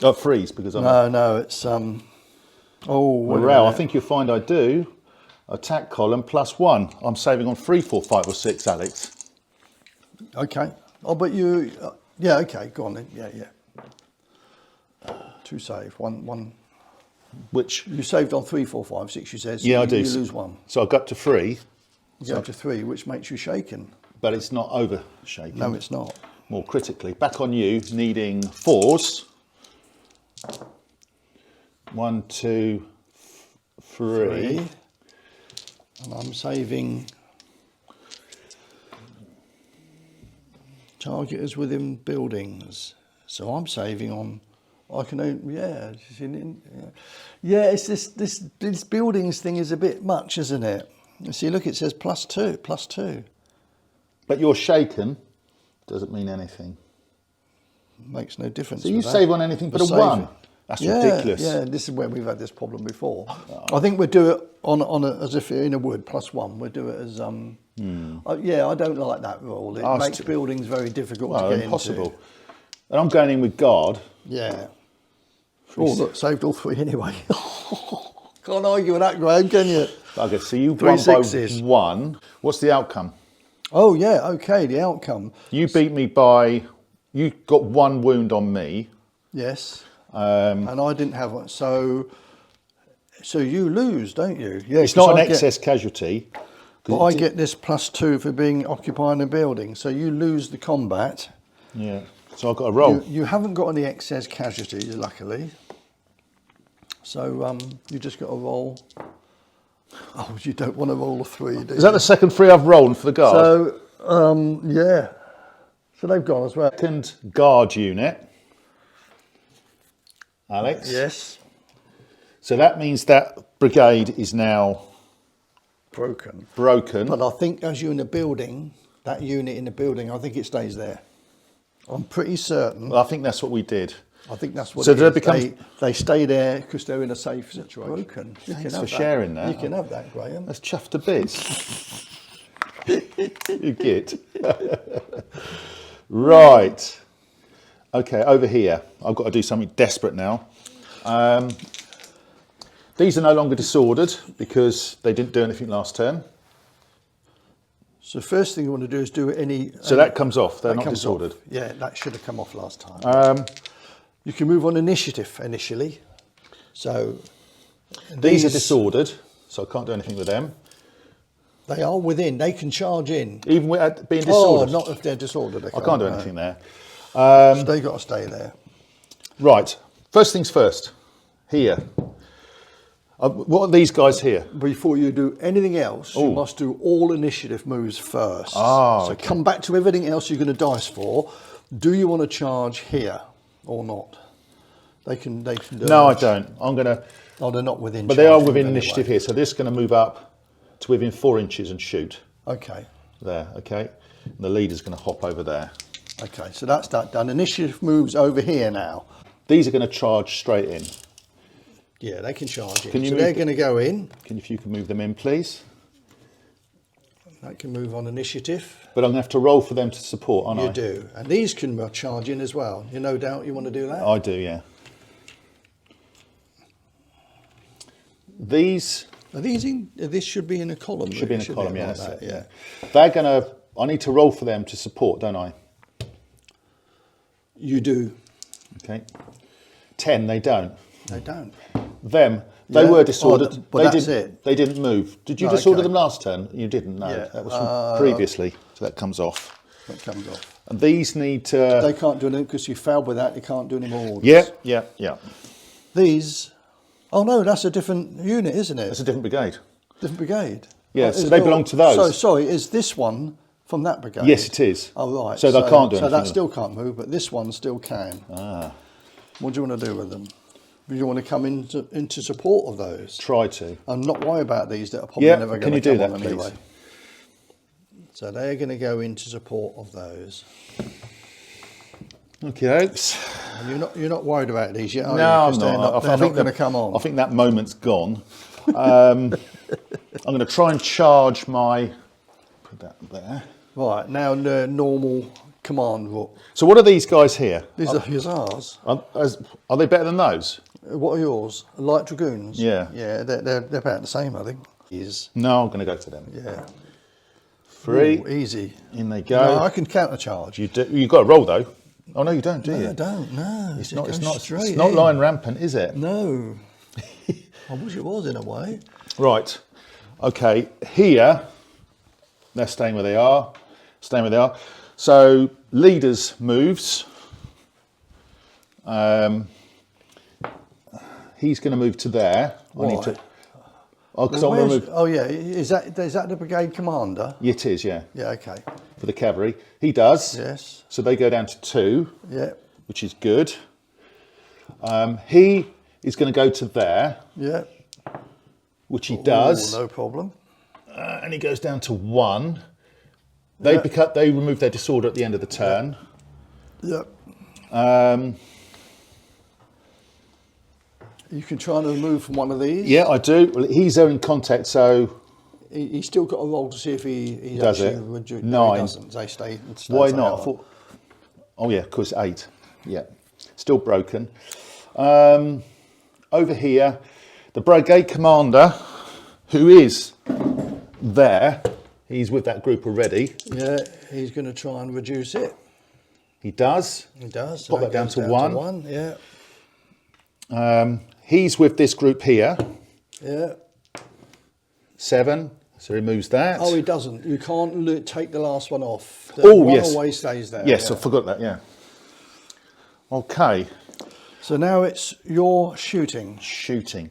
Speaker 3: Oh, 3s because I'm
Speaker 2: No, it's
Speaker 3: Morale, I think you'll find I do. Attack column +1. I'm saving on 3, 4, 5 or 6, Alex.
Speaker 2: Okay. Oh, but you, yeah, okay, go on then. Yeah. 2 save, one.
Speaker 3: Which,
Speaker 2: You saved on 3, 4, 5, 6, you said. So
Speaker 3: yeah, I do.
Speaker 2: You lose 1.
Speaker 3: So I got to 3,
Speaker 2: You go up to 3, which makes you shaken.
Speaker 3: but it's not over shaken.
Speaker 2: No, it's not.
Speaker 3: More critically, back on you, needing 4s. 1, 2, 3.
Speaker 2: And I'm saving targeters within buildings. So I'm saving on, I can only, yeah, it's this buildings thing is a bit much, isn't it? You see, look, it says +2.
Speaker 3: But you're shaken, doesn't mean anything.
Speaker 2: Makes no difference.
Speaker 3: So you
Speaker 2: with that.
Speaker 3: save on anything but a
Speaker 2: Save-
Speaker 3: 1. That's ridiculous.
Speaker 2: Yeah, this is where we've had this problem before. I think we'll do it as if you're in a wood +1. We'll do it as I don't like that rule. It makes buildings very difficult to get
Speaker 3: impossible.
Speaker 2: into.
Speaker 3: And I'm going in with guard.
Speaker 2: Yeah. Oh, look, saved all 3 anyway. Can't argue with that, Graham, can you?
Speaker 3: Okay, so you've
Speaker 2: 3
Speaker 3: won
Speaker 2: sixes.
Speaker 3: by 1. What's the outcome?
Speaker 2: Oh, yeah, okay, the outcome.
Speaker 3: You beat me by, you got 1 wound on me.
Speaker 2: Yes. And I didn't have one. So you lose, don't you? Yeah.
Speaker 3: It's not an excess casualty.
Speaker 2: But I get this +2 for being occupying a building. So you lose the combat.
Speaker 3: Yeah. So I've got a roll.
Speaker 2: You haven't got any excess casualties, luckily. So you just got to roll. Oh, you don't want to roll a 3, do you?
Speaker 3: Is that the second 3 I've rolled for the guard?
Speaker 2: So, yeah. So they've gone as well.
Speaker 3: Second guard unit. Alex?
Speaker 2: Yes.
Speaker 3: So that means that brigade is now
Speaker 2: Broken.
Speaker 3: broken.
Speaker 2: But I think as you're in the building, that unit in the building, I think it stays there. I'm pretty certain.
Speaker 3: Well, I think that's what we did.
Speaker 2: I think that's what
Speaker 3: So
Speaker 2: it
Speaker 3: do
Speaker 2: is.
Speaker 3: they become-
Speaker 2: They stay there because they're in a safe situation. Broken. You
Speaker 3: Thanks
Speaker 2: can
Speaker 3: for
Speaker 2: have
Speaker 3: sharing that.
Speaker 2: You can have that, Graham.
Speaker 3: That's chuffed to bits. You git. Right. Okay, over here. I've got to do something desperate now. These are no longer disordered because they didn't do anything last turn.
Speaker 2: So first thing you want to do is do any...
Speaker 3: So that comes off. They're
Speaker 2: that
Speaker 3: not
Speaker 2: comes
Speaker 3: disordered.
Speaker 2: off. Yeah, that should have come off last time. You can move on initiative initially. So
Speaker 3: These are disordered, so I can't do anything with them.
Speaker 2: They are within. They can charge in.
Speaker 3: Even with being
Speaker 2: Oh,
Speaker 3: disordered.
Speaker 2: not if they're disordered.
Speaker 3: I can't do anything there.
Speaker 2: So they got to stay there.
Speaker 3: Right. First things first. Here. What are these guys here?
Speaker 2: Before you do anything else, you must do all initiative moves first.
Speaker 3: Ah,
Speaker 2: so
Speaker 3: okay.
Speaker 2: come back to everything else you're going to dice for. Do you want to charge here or not? They can do
Speaker 3: No, I
Speaker 2: it.
Speaker 3: don't. I'm going to...
Speaker 2: Oh, they're not within.
Speaker 3: But they are
Speaker 2: charging
Speaker 3: within
Speaker 2: anyway.
Speaker 3: initiative here, so this is going to move up to within 4 inches and shoot.
Speaker 2: Okay.
Speaker 3: There, okay? And the leader's going to hop over there.
Speaker 2: Okay, so that's that done. Initiative moves over here now.
Speaker 3: These are going to charge straight in.
Speaker 2: Yeah, they can charge in.
Speaker 3: Can you
Speaker 2: so
Speaker 3: move
Speaker 2: they're
Speaker 3: the-
Speaker 2: going to go in.
Speaker 3: If you can move them in, please.
Speaker 2: That can move on initiative.
Speaker 3: But I'm going to have to roll for them to support, aren't I?
Speaker 2: You do. And these can charge in as well. You no doubt you want to do that?
Speaker 3: I do, yeah. These
Speaker 2: Are these in, this should be in a column.
Speaker 3: should be in a
Speaker 2: shouldn't
Speaker 3: column,
Speaker 2: it,
Speaker 3: yeah.
Speaker 2: like
Speaker 3: That's
Speaker 2: that,
Speaker 3: it, yeah. They're going to, I need to roll for them to support, don't I?
Speaker 2: You do.
Speaker 3: Okay. 10, they don't.
Speaker 2: They don't.
Speaker 3: Them, they
Speaker 2: Yeah.
Speaker 3: were disordered.
Speaker 2: But
Speaker 3: they
Speaker 2: that's
Speaker 3: didn't,
Speaker 2: it.
Speaker 3: They didn't move. Did you
Speaker 2: No,
Speaker 3: disorder
Speaker 2: okay.
Speaker 3: them last turn? You didn't, no.
Speaker 2: Yeah.
Speaker 3: That was from previously, so that comes off.
Speaker 2: That comes off.
Speaker 3: And these need to...
Speaker 2: They can't do anything because you failed with that. You can't do any more orders.
Speaker 3: Yeah, yeah, yeah.
Speaker 2: These. Oh no, that's a different unit, isn't it?
Speaker 3: It's a different brigade.
Speaker 2: Different brigade.
Speaker 3: Yeah, so
Speaker 2: is
Speaker 3: they
Speaker 2: your-
Speaker 3: belong to those.
Speaker 2: So sorry, is this one from that brigade?
Speaker 3: Yes, it is.
Speaker 2: Oh right.
Speaker 3: So they can't do
Speaker 2: So
Speaker 3: anything
Speaker 2: that
Speaker 3: with
Speaker 2: still can't move, but this one still can.
Speaker 3: Ah.
Speaker 2: What do you want to do with them? Do you want to come into support of those?
Speaker 3: Try to.
Speaker 2: And not worry about these that are probably
Speaker 3: Yeah,
Speaker 2: never
Speaker 3: can
Speaker 2: going
Speaker 3: you
Speaker 2: to
Speaker 3: do
Speaker 2: come
Speaker 3: that,
Speaker 2: on
Speaker 3: please?
Speaker 2: anyway. So they're going to go into support of those.
Speaker 3: Okay,
Speaker 2: And you're not worried about these yet, are
Speaker 3: No,
Speaker 2: you?
Speaker 3: I'm
Speaker 2: 'Cause they're
Speaker 3: not.
Speaker 2: They're not going to come on.
Speaker 3: I think that moment's gone. I'm going to try and charge my... Put that there.
Speaker 2: Right now, the normal command rook.
Speaker 3: So what are these guys here?
Speaker 2: These are hussars.
Speaker 3: Are they better than those?
Speaker 2: What are yours? Light dragoons.
Speaker 3: Yeah.
Speaker 2: Yeah, they're about the same, I think.
Speaker 3: No, I'm going to go to them.
Speaker 2: Yeah.
Speaker 3: 3.
Speaker 2: Ooh, easy.
Speaker 3: In they
Speaker 2: No,
Speaker 3: go.
Speaker 2: I can countercharge.
Speaker 3: You've got to roll though. Oh no, you don't, do you?
Speaker 2: No, I don't. No,
Speaker 3: It's
Speaker 2: it
Speaker 3: not.
Speaker 2: goes
Speaker 3: It's not.
Speaker 2: straight
Speaker 3: It's not
Speaker 2: in.
Speaker 3: lying rampant, is it?
Speaker 2: No. I wish it was in a way.
Speaker 3: Right. Okay. Here, they're staying where they are. Staying where they are. So leaders moves. He's going to move to there. I need
Speaker 2: Why?
Speaker 3: to. Oh, because I'm going to move.
Speaker 2: Oh yeah, is that the brigade commander?
Speaker 3: It is, yeah,
Speaker 2: Yeah. Okay.
Speaker 3: for the cavalry. He does.
Speaker 2: Yes.
Speaker 3: So they go down to 2,
Speaker 2: Yeah.
Speaker 3: which is good. He is going to go to there,
Speaker 2: Yeah.
Speaker 3: which he does.
Speaker 2: Ooh, no problem.
Speaker 3: And he goes down to 1. They
Speaker 2: Yeah.
Speaker 3: they remove their disorder at the end of the turn.
Speaker 2: Yep.
Speaker 3: Um,
Speaker 2: You can try and move from one of these.
Speaker 3: yeah, I do. Well, he's in contact, so
Speaker 2: He's still got a roll to see if he
Speaker 3: Does
Speaker 2: actually
Speaker 3: it?
Speaker 2: reduced.
Speaker 3: 9.
Speaker 2: No, he doesn't. They stay.
Speaker 3: why not? I thought, oh yeah, of course 8. Yeah, still broken. Over here, the brigade commander, who is there, he's with that group already.
Speaker 2: Yeah, he's going to try and reduce it.
Speaker 3: He does.
Speaker 2: He does.
Speaker 3: Pop
Speaker 2: So
Speaker 3: that
Speaker 2: it
Speaker 3: down
Speaker 2: goes
Speaker 3: to 1.
Speaker 2: Yeah.
Speaker 3: He's with this group here,
Speaker 2: Yeah.
Speaker 3: 7. So he moves that.
Speaker 2: Oh, he doesn't. You can't take the last one off. The
Speaker 3: Oh,
Speaker 2: one
Speaker 3: yes.
Speaker 2: always stays there.
Speaker 3: Yes,
Speaker 2: yeah.
Speaker 3: I forgot that. Yeah. Okay.
Speaker 2: So now it's your shooting.
Speaker 3: Shooting.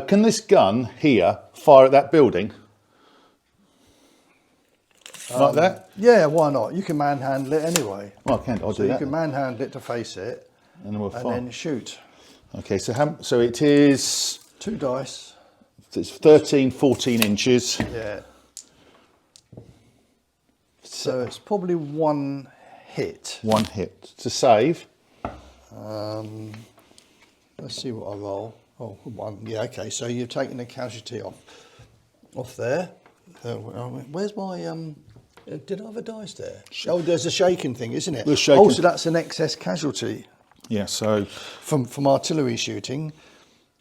Speaker 3: Can this gun here fire at that building? Like that?
Speaker 2: Yeah, why not? You can manhandle it anyway.
Speaker 3: Well, I can. I'll
Speaker 2: So
Speaker 3: do
Speaker 2: you
Speaker 3: that.
Speaker 2: can
Speaker 3: then.
Speaker 2: manhandle it to face it
Speaker 3: And then we'll
Speaker 2: and
Speaker 3: fire.
Speaker 2: then shoot.
Speaker 3: Okay, so it is.
Speaker 2: 2 dice.
Speaker 3: It's 13, 14 inches.
Speaker 2: Yeah. So it's probably 1 hit.
Speaker 3: 1 hit to save.
Speaker 2: Let's see what I roll. Oh, 1. Yeah, okay. So you've taken a casualty off there. Where's my did I have a dice there? Oh, there's a shaking thing, isn't it?
Speaker 3: The shaking.
Speaker 2: Oh, so that's an excess casualty
Speaker 3: Yeah. So
Speaker 2: from artillery shooting,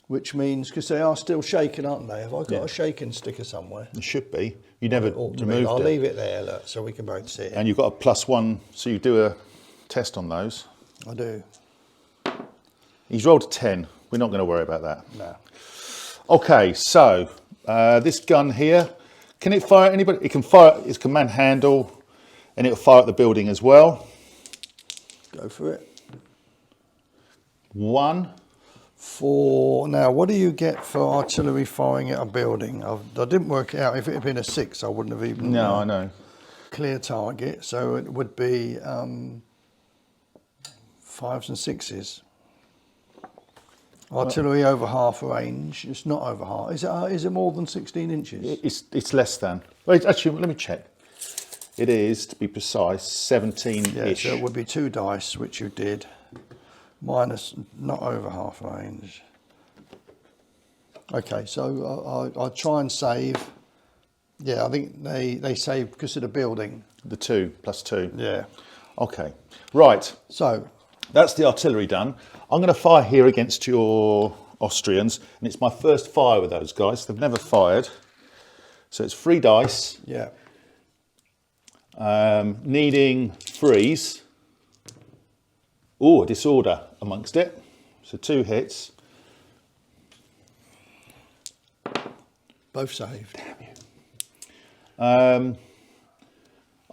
Speaker 2: which means because they are still shaken, aren't they? Have I got a shaking sticker somewhere?
Speaker 3: it should be. You never
Speaker 2: Ought to be.
Speaker 3: removed
Speaker 2: I'll
Speaker 3: it,
Speaker 2: leave it there, look, so we can both see it.
Speaker 3: and you've got a +1. So you do a test on those.
Speaker 2: I do.
Speaker 3: He's rolled a 10. We're not going to worry about that.
Speaker 2: No.
Speaker 3: Okay, so this gun here, can it fire at anybody? It can fire, it's command handle, and it'll fire at the building as well.
Speaker 2: Go for it.
Speaker 3: 1.
Speaker 2: Now, what do you get for artillery firing at a building? I didn't work it out. If it had been a 6, I wouldn't have even
Speaker 3: No, I know.
Speaker 2: clear target. So it would be 5s and 6s. Artillery over half range. It's not over half. Is it more than 16 inches?
Speaker 3: It's less than. Wait, actually, let me check. It is, to be precise, 17-ish.
Speaker 2: Yeah, so it would be 2 dice, which you did, minus not over half range. Okay, so I'll try and save Yeah, I think they save because of the building.
Speaker 3: The 2 plus 2.
Speaker 2: Yeah.
Speaker 3: Okay. Right.
Speaker 2: So,
Speaker 3: That's the artillery done. I'm going to fire here against your Austrians, and it's my first fire with those guys. They've never fired. So it's 3 dice,
Speaker 2: yeah.
Speaker 3: needing freeze. Oh, disorder amongst it. So 2 hits.
Speaker 2: Both saved.
Speaker 3: Are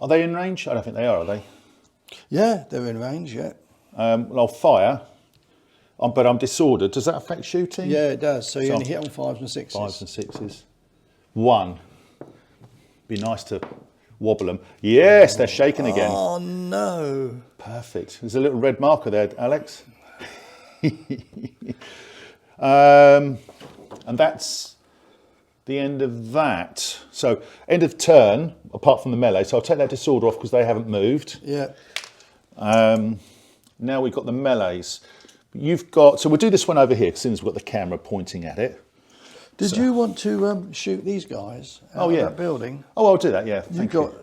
Speaker 3: they in range? I don't think they are they?
Speaker 2: Yeah, they're in range, yeah.
Speaker 3: Well, I'll fire, but I'm disordered. Does that affect shooting?
Speaker 2: Yeah, it does. So you
Speaker 3: So
Speaker 2: only hit on 5s and 6s.
Speaker 3: 5s and 6s. 1. Be nice to wobble them. Yes, they're shaking again.
Speaker 2: Oh, no.
Speaker 3: Perfect. There's a little red marker there, Alex. And that's the end of that. So end of turn, apart from the melee. So I'll take that disorder off because they haven't moved.
Speaker 2: Yeah.
Speaker 3: Now we've got the melees. You've got, so we'll do this one over here since we've got the camera pointing at it.
Speaker 2: Did you want to shoot these guys out of that building?
Speaker 3: Oh, I'll do that, yeah.
Speaker 2: You've got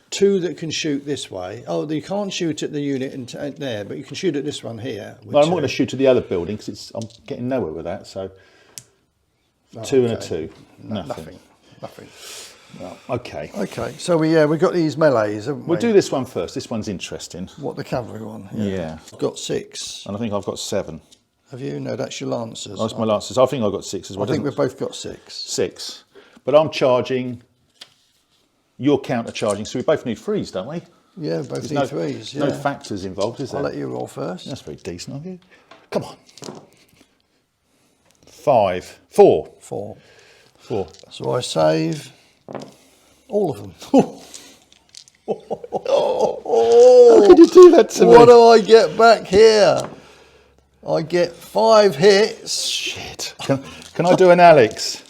Speaker 2: 2 that can shoot this way. Oh, you can't shoot at the unit there, but you can shoot at this one here.
Speaker 3: No, I'm not going to shoot at the other building because I'm getting nowhere with that. So 2 and a 2. Nothing. No. Okay.
Speaker 2: Okay, so we got these melees, haven't we?
Speaker 3: We'll do this one first. This one's interesting.
Speaker 2: What, the cavalry one?
Speaker 3: Yeah.
Speaker 2: I've got 6.
Speaker 3: And I think I've got 7.
Speaker 2: Have you? No, that's your lancers.
Speaker 3: That's my lancers. I think I've got 6 as well.
Speaker 2: I think we've both got 6.
Speaker 3: 6. But I'm charging, you're counter charging, so we both need 3s, don't we?
Speaker 2: Yeah, both need 3s. Yeah.
Speaker 3: No factors involved, is there?
Speaker 2: I'll let you roll first.
Speaker 3: That's very decent of you. Come on. 5. 4.
Speaker 2: 4.
Speaker 3: 4.
Speaker 2: So I save all of them.
Speaker 3: How could you do that to me?
Speaker 2: What do I get back here? I get 5 hits.
Speaker 3: Shit. Can I do an Alex?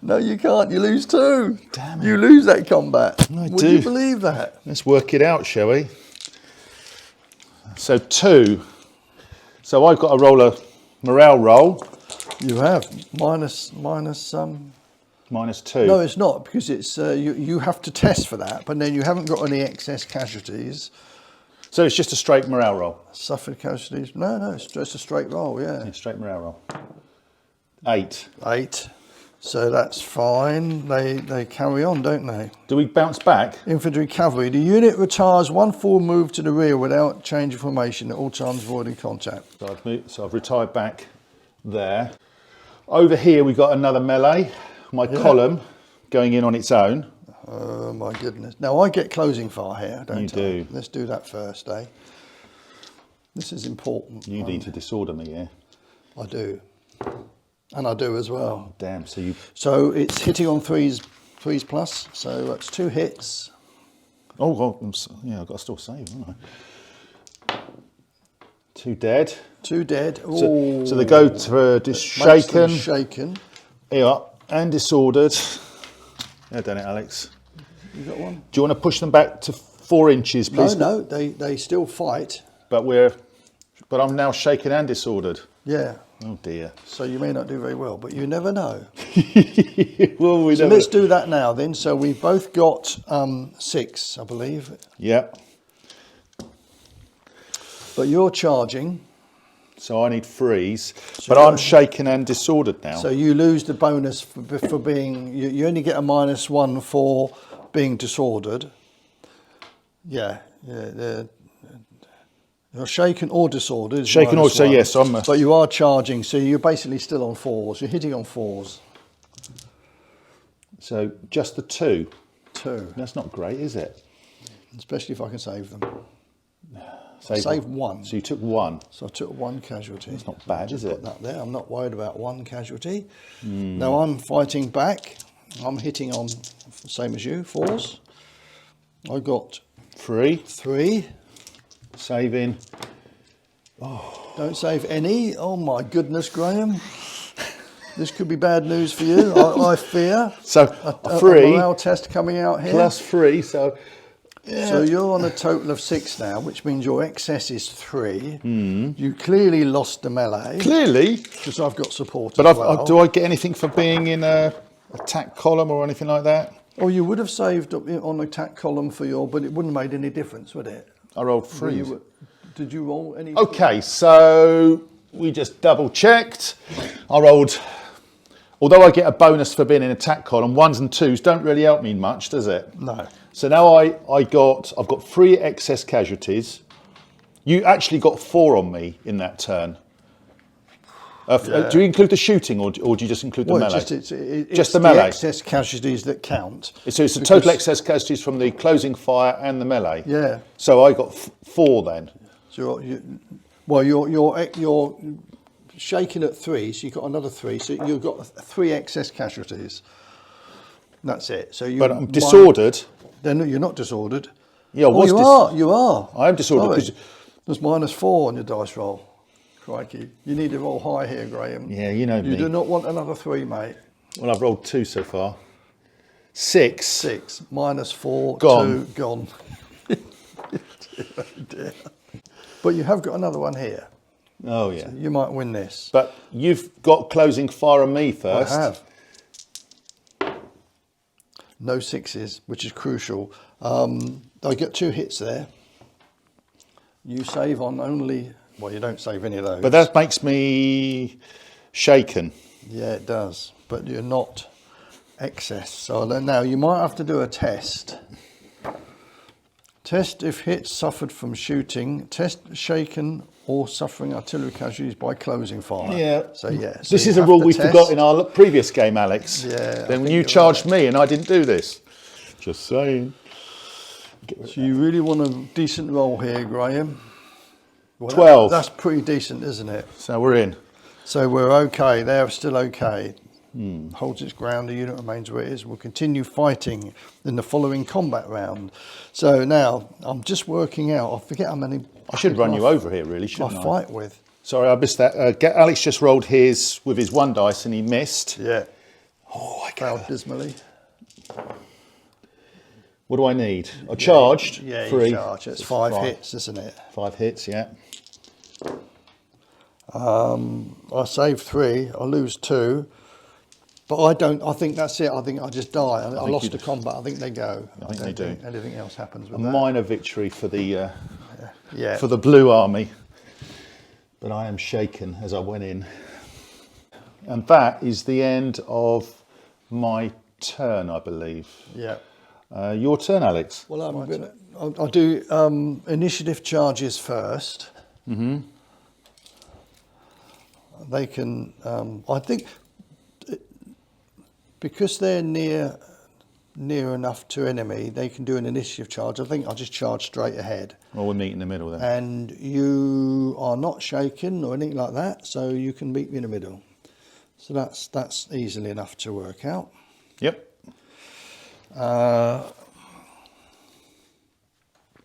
Speaker 2: No, you can't. You lose 2.
Speaker 3: Damn it.
Speaker 2: You lose that combat.
Speaker 3: I
Speaker 2: Would
Speaker 3: do.
Speaker 2: you believe that?
Speaker 3: Let's work it out, shall we? So 2. So I've got to roll a morale roll.
Speaker 2: You have minus.
Speaker 3: Minus 2.
Speaker 2: No, it's not because it's you have to test for that, but then you haven't got any excess casualties.
Speaker 3: So it's just a straight morale roll.
Speaker 2: Suffered casualties? No, it's just a straight roll. Yeah.
Speaker 3: Straight morale roll. 8.
Speaker 2: 8. So that's fine. They carry on, don't they?
Speaker 3: Do we bounce back?
Speaker 2: Infantry cavalry. The unit retires 1 forward move to the rear without change of formation at all times avoiding contact.
Speaker 3: So I've retired back there. Over here we've got another melee. My column going in on its own.
Speaker 2: Oh my goodness. Now I get closing fire here, don't I?
Speaker 3: You do.
Speaker 2: Let's do that first, eh? This is important.
Speaker 3: You need to disorder me here.
Speaker 2: I do. And I do as well.
Speaker 3: Damn,
Speaker 2: So it's hitting on 3s plus, so that's 2 hits.
Speaker 3: Oh, well, I've got to still save, haven't I? 2 dead.
Speaker 2: 2 dead.
Speaker 3: So they go to shaken.
Speaker 2: Shaken.
Speaker 3: Here, and disordered. Yeah, done it, Alex.
Speaker 2: You got one?
Speaker 3: Do you want to push them back to 4 inches, please?
Speaker 2: No, they still fight.
Speaker 3: But I'm now shaken and disordered.
Speaker 2: Yeah.
Speaker 3: Oh dear.
Speaker 2: So you may not do very well, but you never know.
Speaker 3: Well,
Speaker 2: So let's do that now then. So we've both got 6, I believe.
Speaker 3: Yep.
Speaker 2: But you're charging.
Speaker 3: So I need 3s, but I'm shaken and disordered now.
Speaker 2: So you lose the bonus for being, you only get a -1 for being disordered. Yeah. You're shaken or disordered.
Speaker 3: Shaken or, so yes,
Speaker 2: but you are charging, so you're basically still on 4s. You're hitting on 4s.
Speaker 3: So just the 2.
Speaker 2: 2.
Speaker 3: That's not great, is it?
Speaker 2: Especially if I can save them.
Speaker 3: Save
Speaker 2: 1.
Speaker 3: So you took 1.
Speaker 2: So I took 1 casualty.
Speaker 3: It's not bad, is it?
Speaker 2: Put that there. I'm not worried about 1 casualty. Now I'm fighting back. I'm hitting on, same as you, 4s. I got
Speaker 3: 3.
Speaker 2: 3.
Speaker 3: Saving.
Speaker 2: Don't save any. Oh my goodness, Graham. This could be bad news for you, I fear.
Speaker 3: So
Speaker 2: a
Speaker 3: 3
Speaker 2: morale test coming out here.
Speaker 3: plus 3, so... Yeah.
Speaker 2: So you're on a total of 6 now, which means your excess is 3. You clearly lost the melee.
Speaker 3: Clearly.
Speaker 2: Because I've got support
Speaker 3: But
Speaker 2: as well.
Speaker 3: do I get anything for being in a attack column or anything like that?
Speaker 2: Oh, you would have saved up on the attack column for your, but it wouldn't have made any difference, would it?
Speaker 3: I rolled 3.
Speaker 2: Did you roll any?
Speaker 3: Okay, so we just double checked. I rolled, although I get a bonus for being in attack column, 1s and 2s don't really help me much, does it?
Speaker 2: No.
Speaker 3: So now I've got 3 excess casualties. You actually got 4 on me in that turn. Do you include the shooting or do you just include the melee?
Speaker 2: It's
Speaker 3: the melee.
Speaker 2: excess casualties that count.
Speaker 3: So it's the total excess casualties from the closing fire and the melee.
Speaker 2: Yeah.
Speaker 3: So I got 4 then.
Speaker 2: So you're shaking at 3, so you've got another 3. So you've got 3 excess casualties. That's it. So you.
Speaker 3: But I'm disordered.
Speaker 2: Then you're not disordered.
Speaker 3: Yeah,
Speaker 2: You are.
Speaker 3: I am disordered.
Speaker 2: Sorry. There's -4 on your dice roll. Crikey. You need to roll high here, Graham.
Speaker 3: Yeah, you know me.
Speaker 2: You do not want another 3, mate.
Speaker 3: Well, I've rolled 2 so far. 6.
Speaker 2: 6 -4.
Speaker 3: Gone.
Speaker 2: 2 gone. Oh dear. But you have got another one here.
Speaker 3: Oh yeah.
Speaker 2: So you might win this.
Speaker 3: But you've got closing fire on me first.
Speaker 2: I have. No 6s, which is crucial. I get 2 hits there. You save on only. Well, you don't save any of those.
Speaker 3: But that makes me shaken.
Speaker 2: Yeah, it does. But you're not excess. So now you might have to do a test. Test if hits suffered from shooting. Test shaken or suffering artillery casualties by closing fire.
Speaker 3: Yeah.
Speaker 2: So yeah. So
Speaker 3: this
Speaker 2: you
Speaker 3: is a
Speaker 2: have
Speaker 3: rule
Speaker 2: to
Speaker 3: we
Speaker 2: test.
Speaker 3: forgot in our previous game, Alex.
Speaker 2: Yeah. I
Speaker 3: Then
Speaker 2: think
Speaker 3: when you
Speaker 2: you're
Speaker 3: charged
Speaker 2: right.
Speaker 3: me and I didn't do this. Just saying.
Speaker 2: So you really want a decent roll here, Graham. Well,
Speaker 3: 12.
Speaker 2: That's pretty decent, isn't it?
Speaker 3: So we're in.
Speaker 2: So we're okay. They're still okay. Holds its ground. The unit remains where it is. We'll continue fighting in the following combat round. So now I'm just working out. I forget how many.
Speaker 3: I should run you over here, really, shouldn't I?
Speaker 2: fight with.
Speaker 3: Sorry, I missed that. Alex just rolled his with his 1 dice and he missed.
Speaker 2: Yeah.
Speaker 3: Oh, I
Speaker 2: Failed dismally.
Speaker 3: What do I need? I charged.
Speaker 2: Yeah,
Speaker 3: 3.
Speaker 2: you charge. It's 5 hits, isn't it?
Speaker 3: 5 hits, yeah.
Speaker 2: I save 3. I lose 2. But I don't. I think that's it. I think I just die. I lost the combat. I think they go.
Speaker 3: I think they do.
Speaker 2: Anything else happens
Speaker 3: A
Speaker 2: with that.
Speaker 3: minor victory for the
Speaker 2: Yeah.
Speaker 3: for the Blue Army. But I am shaken as I went in. And that is the end of my turn, I believe.
Speaker 2: Yeah.
Speaker 3: Your turn, Alex.
Speaker 2: Well, I'll do initiative charges first. Mm-hmm. They can, I think, because they're near enough to enemy, they can do an initiative charge. I think I'll just charge straight ahead.
Speaker 3: Well, we'll meet in the middle then.
Speaker 2: And you are not shaken or anything like that, so you can meet me in the middle. So that's easily enough to work out.
Speaker 3: Yep.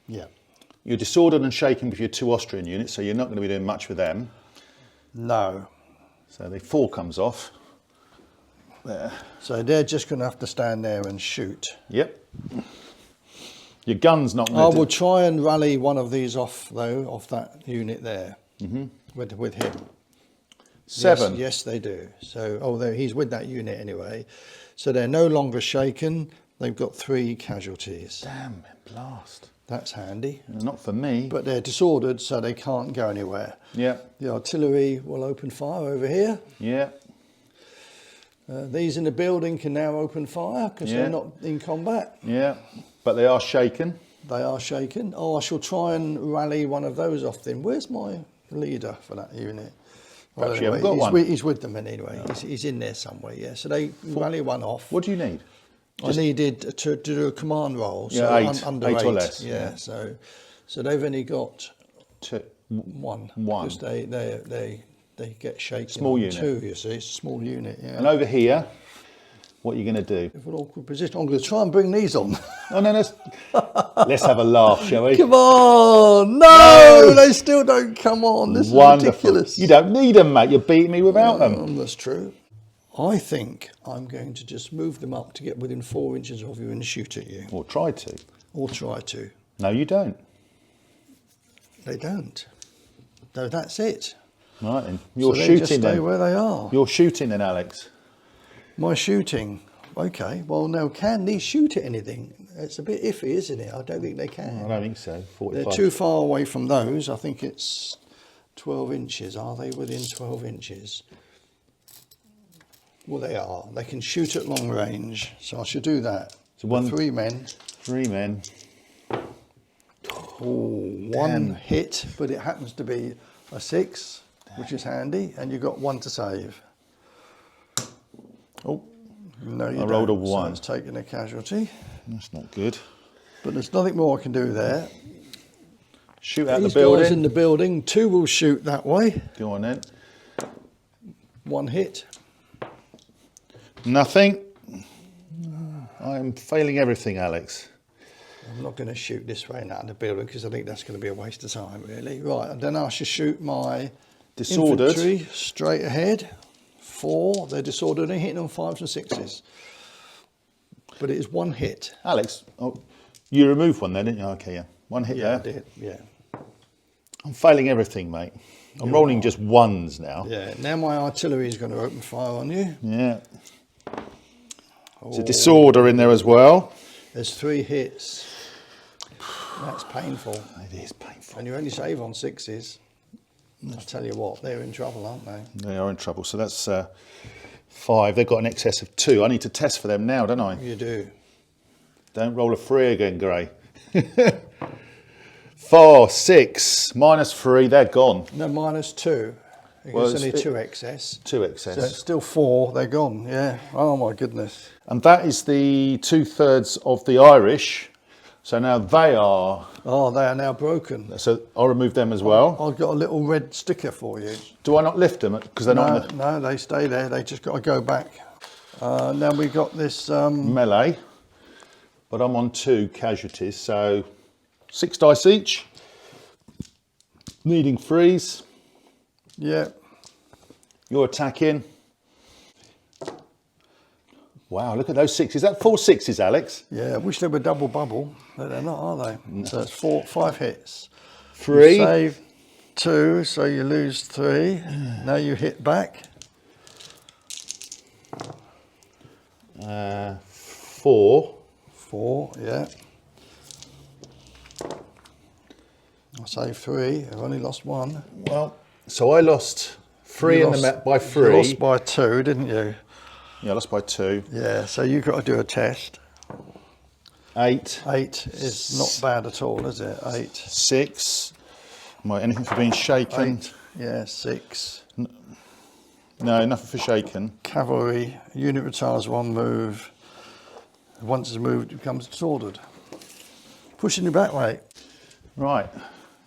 Speaker 2: Yeah.
Speaker 3: You're disordered and shaken with your 2 Austrian units, so you're not going to be doing much with them.
Speaker 2: No.
Speaker 3: So the 4 comes off. There.
Speaker 2: So they're just going to have to stand there and shoot.
Speaker 3: Yep. Your gun's not
Speaker 2: I
Speaker 3: going to
Speaker 2: will try and rally one of these off, though, off that unit there, with him.
Speaker 3: 7.
Speaker 2: Yes, they do. So, he's with that unit anyway. So they're no longer shaken. They've got 3 casualties.
Speaker 3: Damn, blast.
Speaker 2: That's handy.
Speaker 3: Not for me.
Speaker 2: But they're disordered, so they can't go anywhere.
Speaker 3: Yeah.
Speaker 2: The artillery will open fire over here.
Speaker 3: Yeah.
Speaker 2: These in the building can now open fire because they're not in combat.
Speaker 3: Yeah. But they are shaken.
Speaker 2: They are shaken. Oh, I shall try and rally one of those off then. Where's my leader for that unit?
Speaker 3: Perhaps
Speaker 2: Well,
Speaker 3: you haven't got
Speaker 2: he's
Speaker 3: one.
Speaker 2: He's with them anyway. He's in there somewhere, yeah. So they rally one off.
Speaker 3: What do you need?
Speaker 2: I needed to do a command roll. So
Speaker 3: Yeah, 8.
Speaker 2: Under
Speaker 3: 8 or less.
Speaker 2: Yeah, so they've only got
Speaker 3: 2.
Speaker 2: 1.
Speaker 3: 1.
Speaker 2: Because they get shaken.
Speaker 3: Small
Speaker 2: on
Speaker 3: unit.
Speaker 2: 2, you see. It's a small unit, yeah.
Speaker 3: And over here, what are you going to do?
Speaker 2: An awkward position. I'm going to try and bring these on.
Speaker 3: Oh, no, let's have a laugh, shall we?
Speaker 2: Come on! No! They still don't come on. This is ridiculous.
Speaker 3: You don't need them, mate. You're beating me without them.
Speaker 2: That's true. I think I'm going to just move them up to get within 4 inches of you and shoot at you.
Speaker 3: Or try to.
Speaker 2: Or try to.
Speaker 3: No, you don't.
Speaker 2: They don't. No, that's it.
Speaker 3: Right then. You're
Speaker 2: so they
Speaker 3: shooting
Speaker 2: just stay
Speaker 3: then.
Speaker 2: where they are.
Speaker 3: You're shooting then, Alex.
Speaker 2: My shooting. Okay, well now can these shoot at anything? It's a bit iffy, isn't it? I don't think they can.
Speaker 3: I don't think so. 45.
Speaker 2: They're too far away from those. I think it's 12 inches. Are they within 12 inches? Well, they are. They can shoot at long range, so I should do that.
Speaker 3: So one,
Speaker 2: 3 men.
Speaker 3: 3 men.
Speaker 2: Oh, one hit, but it happens to be a 6, which is handy, and you've got 1 to save. Oh, no, you
Speaker 3: I rolled a
Speaker 2: don't.
Speaker 3: 1.
Speaker 2: So it's taking a casualty.
Speaker 3: That's not good.
Speaker 2: But there's nothing more I can do there.
Speaker 3: Shoot out
Speaker 2: These
Speaker 3: the building.
Speaker 2: guys in the building, 2 will shoot that way.
Speaker 3: Go on then.
Speaker 2: 1 hit.
Speaker 3: Nothing. I'm failing everything, Alex.
Speaker 2: I'm not going to shoot this way and out of the building because I think that's going to be a waste of time, really. Right, and then I should shoot my
Speaker 3: Disordered.
Speaker 2: infantry straight ahead. 4, they're disordered and hitting on 5s and 6s. But it is 1 hit.
Speaker 3: Alex, oh, you removed 1 then, didn't you? Okay, yeah. 1 hit
Speaker 2: Yeah, I
Speaker 3: there.
Speaker 2: did, yeah.
Speaker 3: I'm failing everything, mate. I'm rolling just 1s now.
Speaker 2: Yeah, now my artillery is going to open fire on you.
Speaker 3: Yeah. There's a disorder in there as well.
Speaker 2: There's 3 hits. That's painful.
Speaker 3: It is painful.
Speaker 2: And you only save on 6s. I'll tell you what, they're in trouble, aren't they?
Speaker 3: They are in trouble. So that's 5. They've got an excess of 2. I need to test for them now, don't I?
Speaker 2: You do.
Speaker 3: Don't roll a 3 again, Gray. 4, 6, -3. They're gone.
Speaker 2: No, -2.
Speaker 3: Well,
Speaker 2: It's only
Speaker 3: it's-
Speaker 2: 2 excess.
Speaker 3: 2
Speaker 2: So
Speaker 3: excess.
Speaker 2: it's still 4, they're gone, yeah. Oh my goodness.
Speaker 3: And that is the 2/3 of the Irish. So now they are.
Speaker 2: Oh, they are now broken.
Speaker 3: So I'll remove them as well.
Speaker 2: I've got a little red sticker for you.
Speaker 3: Do I not lift them because they're not in the
Speaker 2: No, they stay there. They just got to go back. Now we got this.
Speaker 3: melee? But I'm on 2 casualties, so 6 dice each. Needing 3s.
Speaker 2: Yeah.
Speaker 3: You're attacking. Wow, look at those 6s. Is that 4 6s, Alex?
Speaker 2: Yeah. I wish they were double bubble, but they're not, are they?
Speaker 3: No.
Speaker 2: So it's 5 hits.
Speaker 3: 3.
Speaker 2: You save 2, so you lose 3. Now you hit back.
Speaker 3: 4.
Speaker 2: 4, yeah. I saved 3. I've only lost 1.
Speaker 3: Well, so I lost 3 in the met by 3.
Speaker 2: You lost by 2, didn't you?
Speaker 3: Yeah, I lost by 2.
Speaker 2: Yeah, so you've got to do a test.
Speaker 3: 8.
Speaker 2: 8 is not bad at all, is it? 8.
Speaker 3: 6. Anything for being shaken?
Speaker 2: 8. Yeah, 6.
Speaker 3: No, nothing for shaken.
Speaker 2: Cavalry, unit retires 1 move. Once it's moved, it becomes disordered. Pushing you back, mate.
Speaker 3: Right.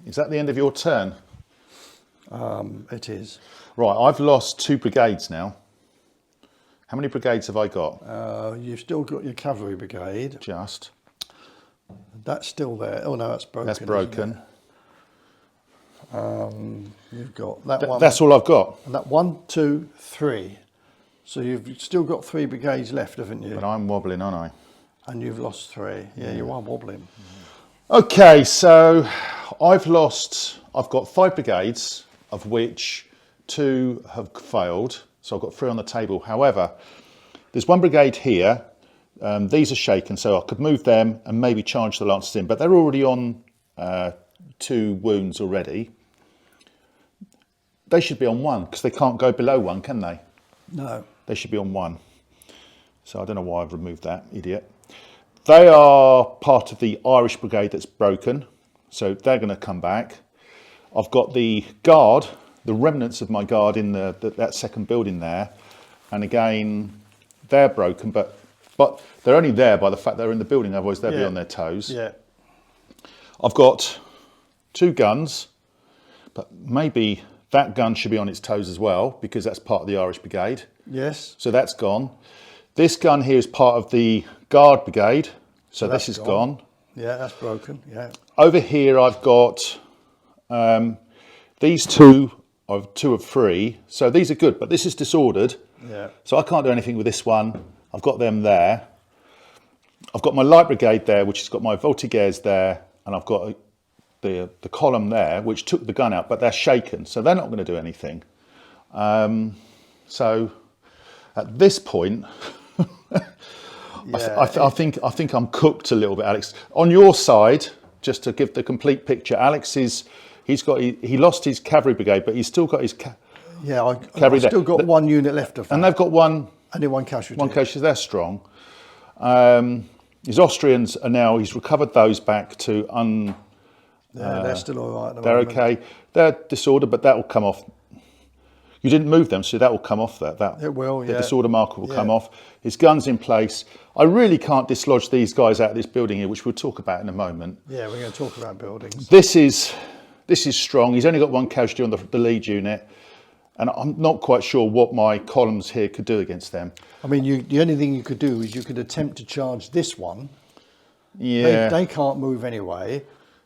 Speaker 3: Is that the end of your turn?
Speaker 2: It is.
Speaker 3: Right, I've lost 2 brigades now. How many brigades have I got?
Speaker 2: You've still got your cavalry brigade.
Speaker 3: Just.
Speaker 2: That's still there. Oh no, that's broken.
Speaker 3: That's broken.
Speaker 2: You've got that one.
Speaker 3: That's all I've got.
Speaker 2: And that 1, 2, 3. So you've still got 3 brigades left, haven't you?
Speaker 3: But I'm wobbling, aren't I?
Speaker 2: And you've lost 3. Yeah, you are wobbling.
Speaker 3: Okay, so I've got 5 brigades, of which 2 have failed. So I've got 3 on the table. However, there's 1 brigade here. These are shaken, so I could move them and maybe charge the Lancers in, but they're already on 2 wounds already. They should be on 1 because they can't go below 1, can they?
Speaker 2: No.
Speaker 3: They should be on 1. So I don't know why I've removed that, idiot. They are part of the Irish brigade that's broken, so they're going to come back. I've got the guard, the remnants of my guard in that second building there, and again, they're broken, but they're only there by the fact they're in the building, otherwise they'll be on their toes.
Speaker 2: Yeah.
Speaker 3: I've got 2 guns, but maybe that gun should be on its toes as well, because that's part of the Irish brigade.
Speaker 2: Yes.
Speaker 3: So that's gone. This gun here is part of the guard brigade, so this is gone.
Speaker 2: Yeah, that's broken. Yeah.
Speaker 3: Over here I've got these 2 of 2 of 3, so these are good, but this is disordered.
Speaker 2: Yeah.
Speaker 3: So I can't do anything with this one. I've got them there. I've got my light brigade there, which has got my Voltigeurs there, and I've got the column there, which took the gun out, but they're shaken, so they're not going to do anything. So at this point, I think I'm cooked a little bit, Alex. On your side, just to give the complete picture, Alex he lost his cavalry brigade, but he's still got his
Speaker 2: I've
Speaker 3: cavalry there.
Speaker 2: still got one unit left of that.
Speaker 3: And they've got
Speaker 2: only one casualty.
Speaker 3: One casualty. They're strong. His Austrians are now. He's recovered those back to
Speaker 2: they're still all right at the
Speaker 3: they're
Speaker 2: moment.
Speaker 3: okay. They're disordered, but that will come off. You didn't move them, so that will come off.
Speaker 2: It will.
Speaker 3: The
Speaker 2: Yeah.
Speaker 3: disorder marker will come off. His gun's in place. I really can't dislodge these guys out of this building here, which we'll talk about in a moment.
Speaker 2: Yeah, we're going to talk about buildings.
Speaker 3: This is strong. He's only got one casualty on the lead unit, and I'm not quite sure what my columns here could do against them.
Speaker 2: I mean, the only thing you could do is you could attempt to charge this one.
Speaker 3: Yeah,
Speaker 2: They can't move anyway.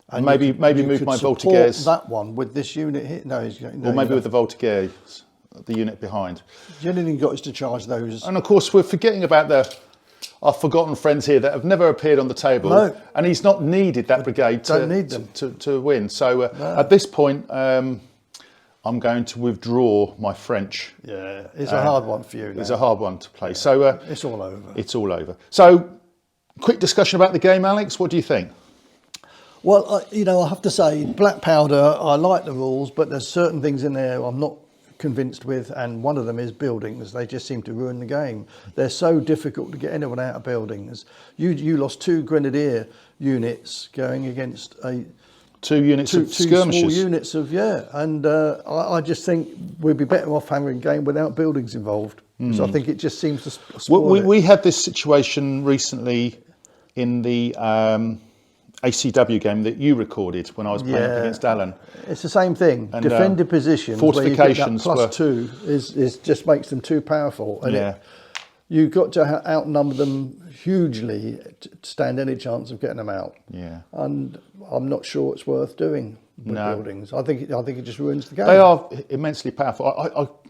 Speaker 3: And maybe move my Voltigeurs.
Speaker 2: That one with this unit here. No,
Speaker 3: or maybe with the Voltigeurs, the unit behind.
Speaker 2: The only thing you got is to charge those.
Speaker 3: And of course, we're forgetting about our forgotten friends here that have never appeared on the table.
Speaker 2: No.
Speaker 3: And he's not needed that brigade to win. So at this point, I'm going to withdraw my French.
Speaker 2: Yeah, it's a hard one for you now.
Speaker 3: It's a hard one to play. So
Speaker 2: it's all over.
Speaker 3: It's all over. So, quick discussion about the game, Alex. What do you think?
Speaker 2: Well, I have to say, Black Powder, I like the rules, but there's certain things in there I'm not convinced with, and one of them is buildings. They just seem to ruin the game. They're so difficult to get anyone out of buildings. You lost 2 grenadier units going against
Speaker 3: two units of skirmishers.
Speaker 2: Small units of, and I just think we'd be better off having a game without buildings involved. So I think it just seems to spoil it.
Speaker 3: We had this situation recently in the ACW game that you recorded when I was playing up against Alan.
Speaker 2: It's the same thing.
Speaker 3: And,
Speaker 2: Defended positions,
Speaker 3: fortifications
Speaker 2: where you get that +2 is just makes them too powerful. And you've got to outnumber them hugely to stand any chance of getting them out.
Speaker 3: Yeah.
Speaker 2: And I'm not sure it's worth doing with buildings. I think it just ruins the game.
Speaker 3: They are immensely powerful.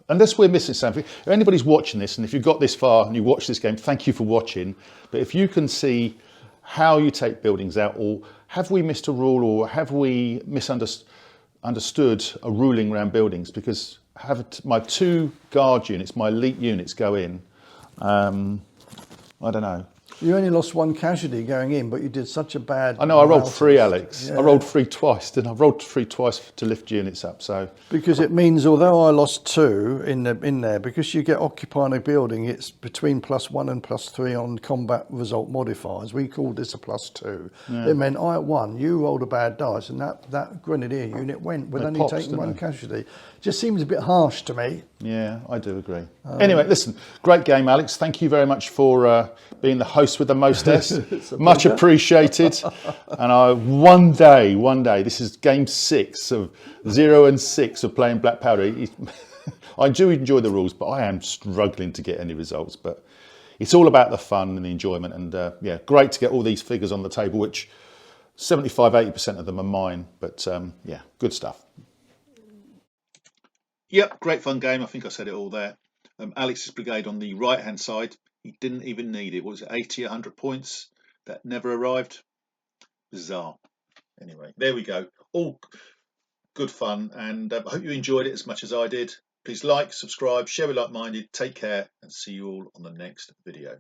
Speaker 3: Unless we're missing something, if anybody's watching this, and if you've got this far and you watch this game, thank you for watching. But if you can see how you take buildings out, or have we missed a rule, or have we misunderstood a ruling around buildings? Because my 2 guard units, my elite units go in, I don't know.
Speaker 2: You only lost 1 casualty going in, but you did such a bad...
Speaker 3: I know, I rolled 3, Alex. Yeah. I rolled 3 twice, didn't I? I rolled 3 twice to lift units up, so...
Speaker 2: Because it means, although I lost 2 in there, because you get occupying a building, it's between +1 and +3 on combat result modifiers. We called this a +2. Yeah. It meant I won, you rolled a bad dice, and that grenadier unit went with only taking 1 casualty. Just seems a bit harsh to me.
Speaker 3: Yeah, I do agree. Anyway, listen, great game, Alex. Thank you very much for being the host with the mostest. Much appreciated. And one day, this is game 6 of 0 and 6 of playing Black Powder. I do enjoy the rules, but I am struggling to get any results. But it's all about the fun and the enjoyment. And great to get all these figures on the table, which 75-80% of them are mine. But good stuff.
Speaker 1: Yep, great fun game. I think I said it all there. Alex's brigade on the right hand side, he didn't even need it. What was it, 80, 100 points? That never arrived. Bizarre. Anyway, there we go. All good fun, and I hope you enjoyed it as much as I did. Please like, subscribe, share with like-minded. Take care, and see you all on the next video.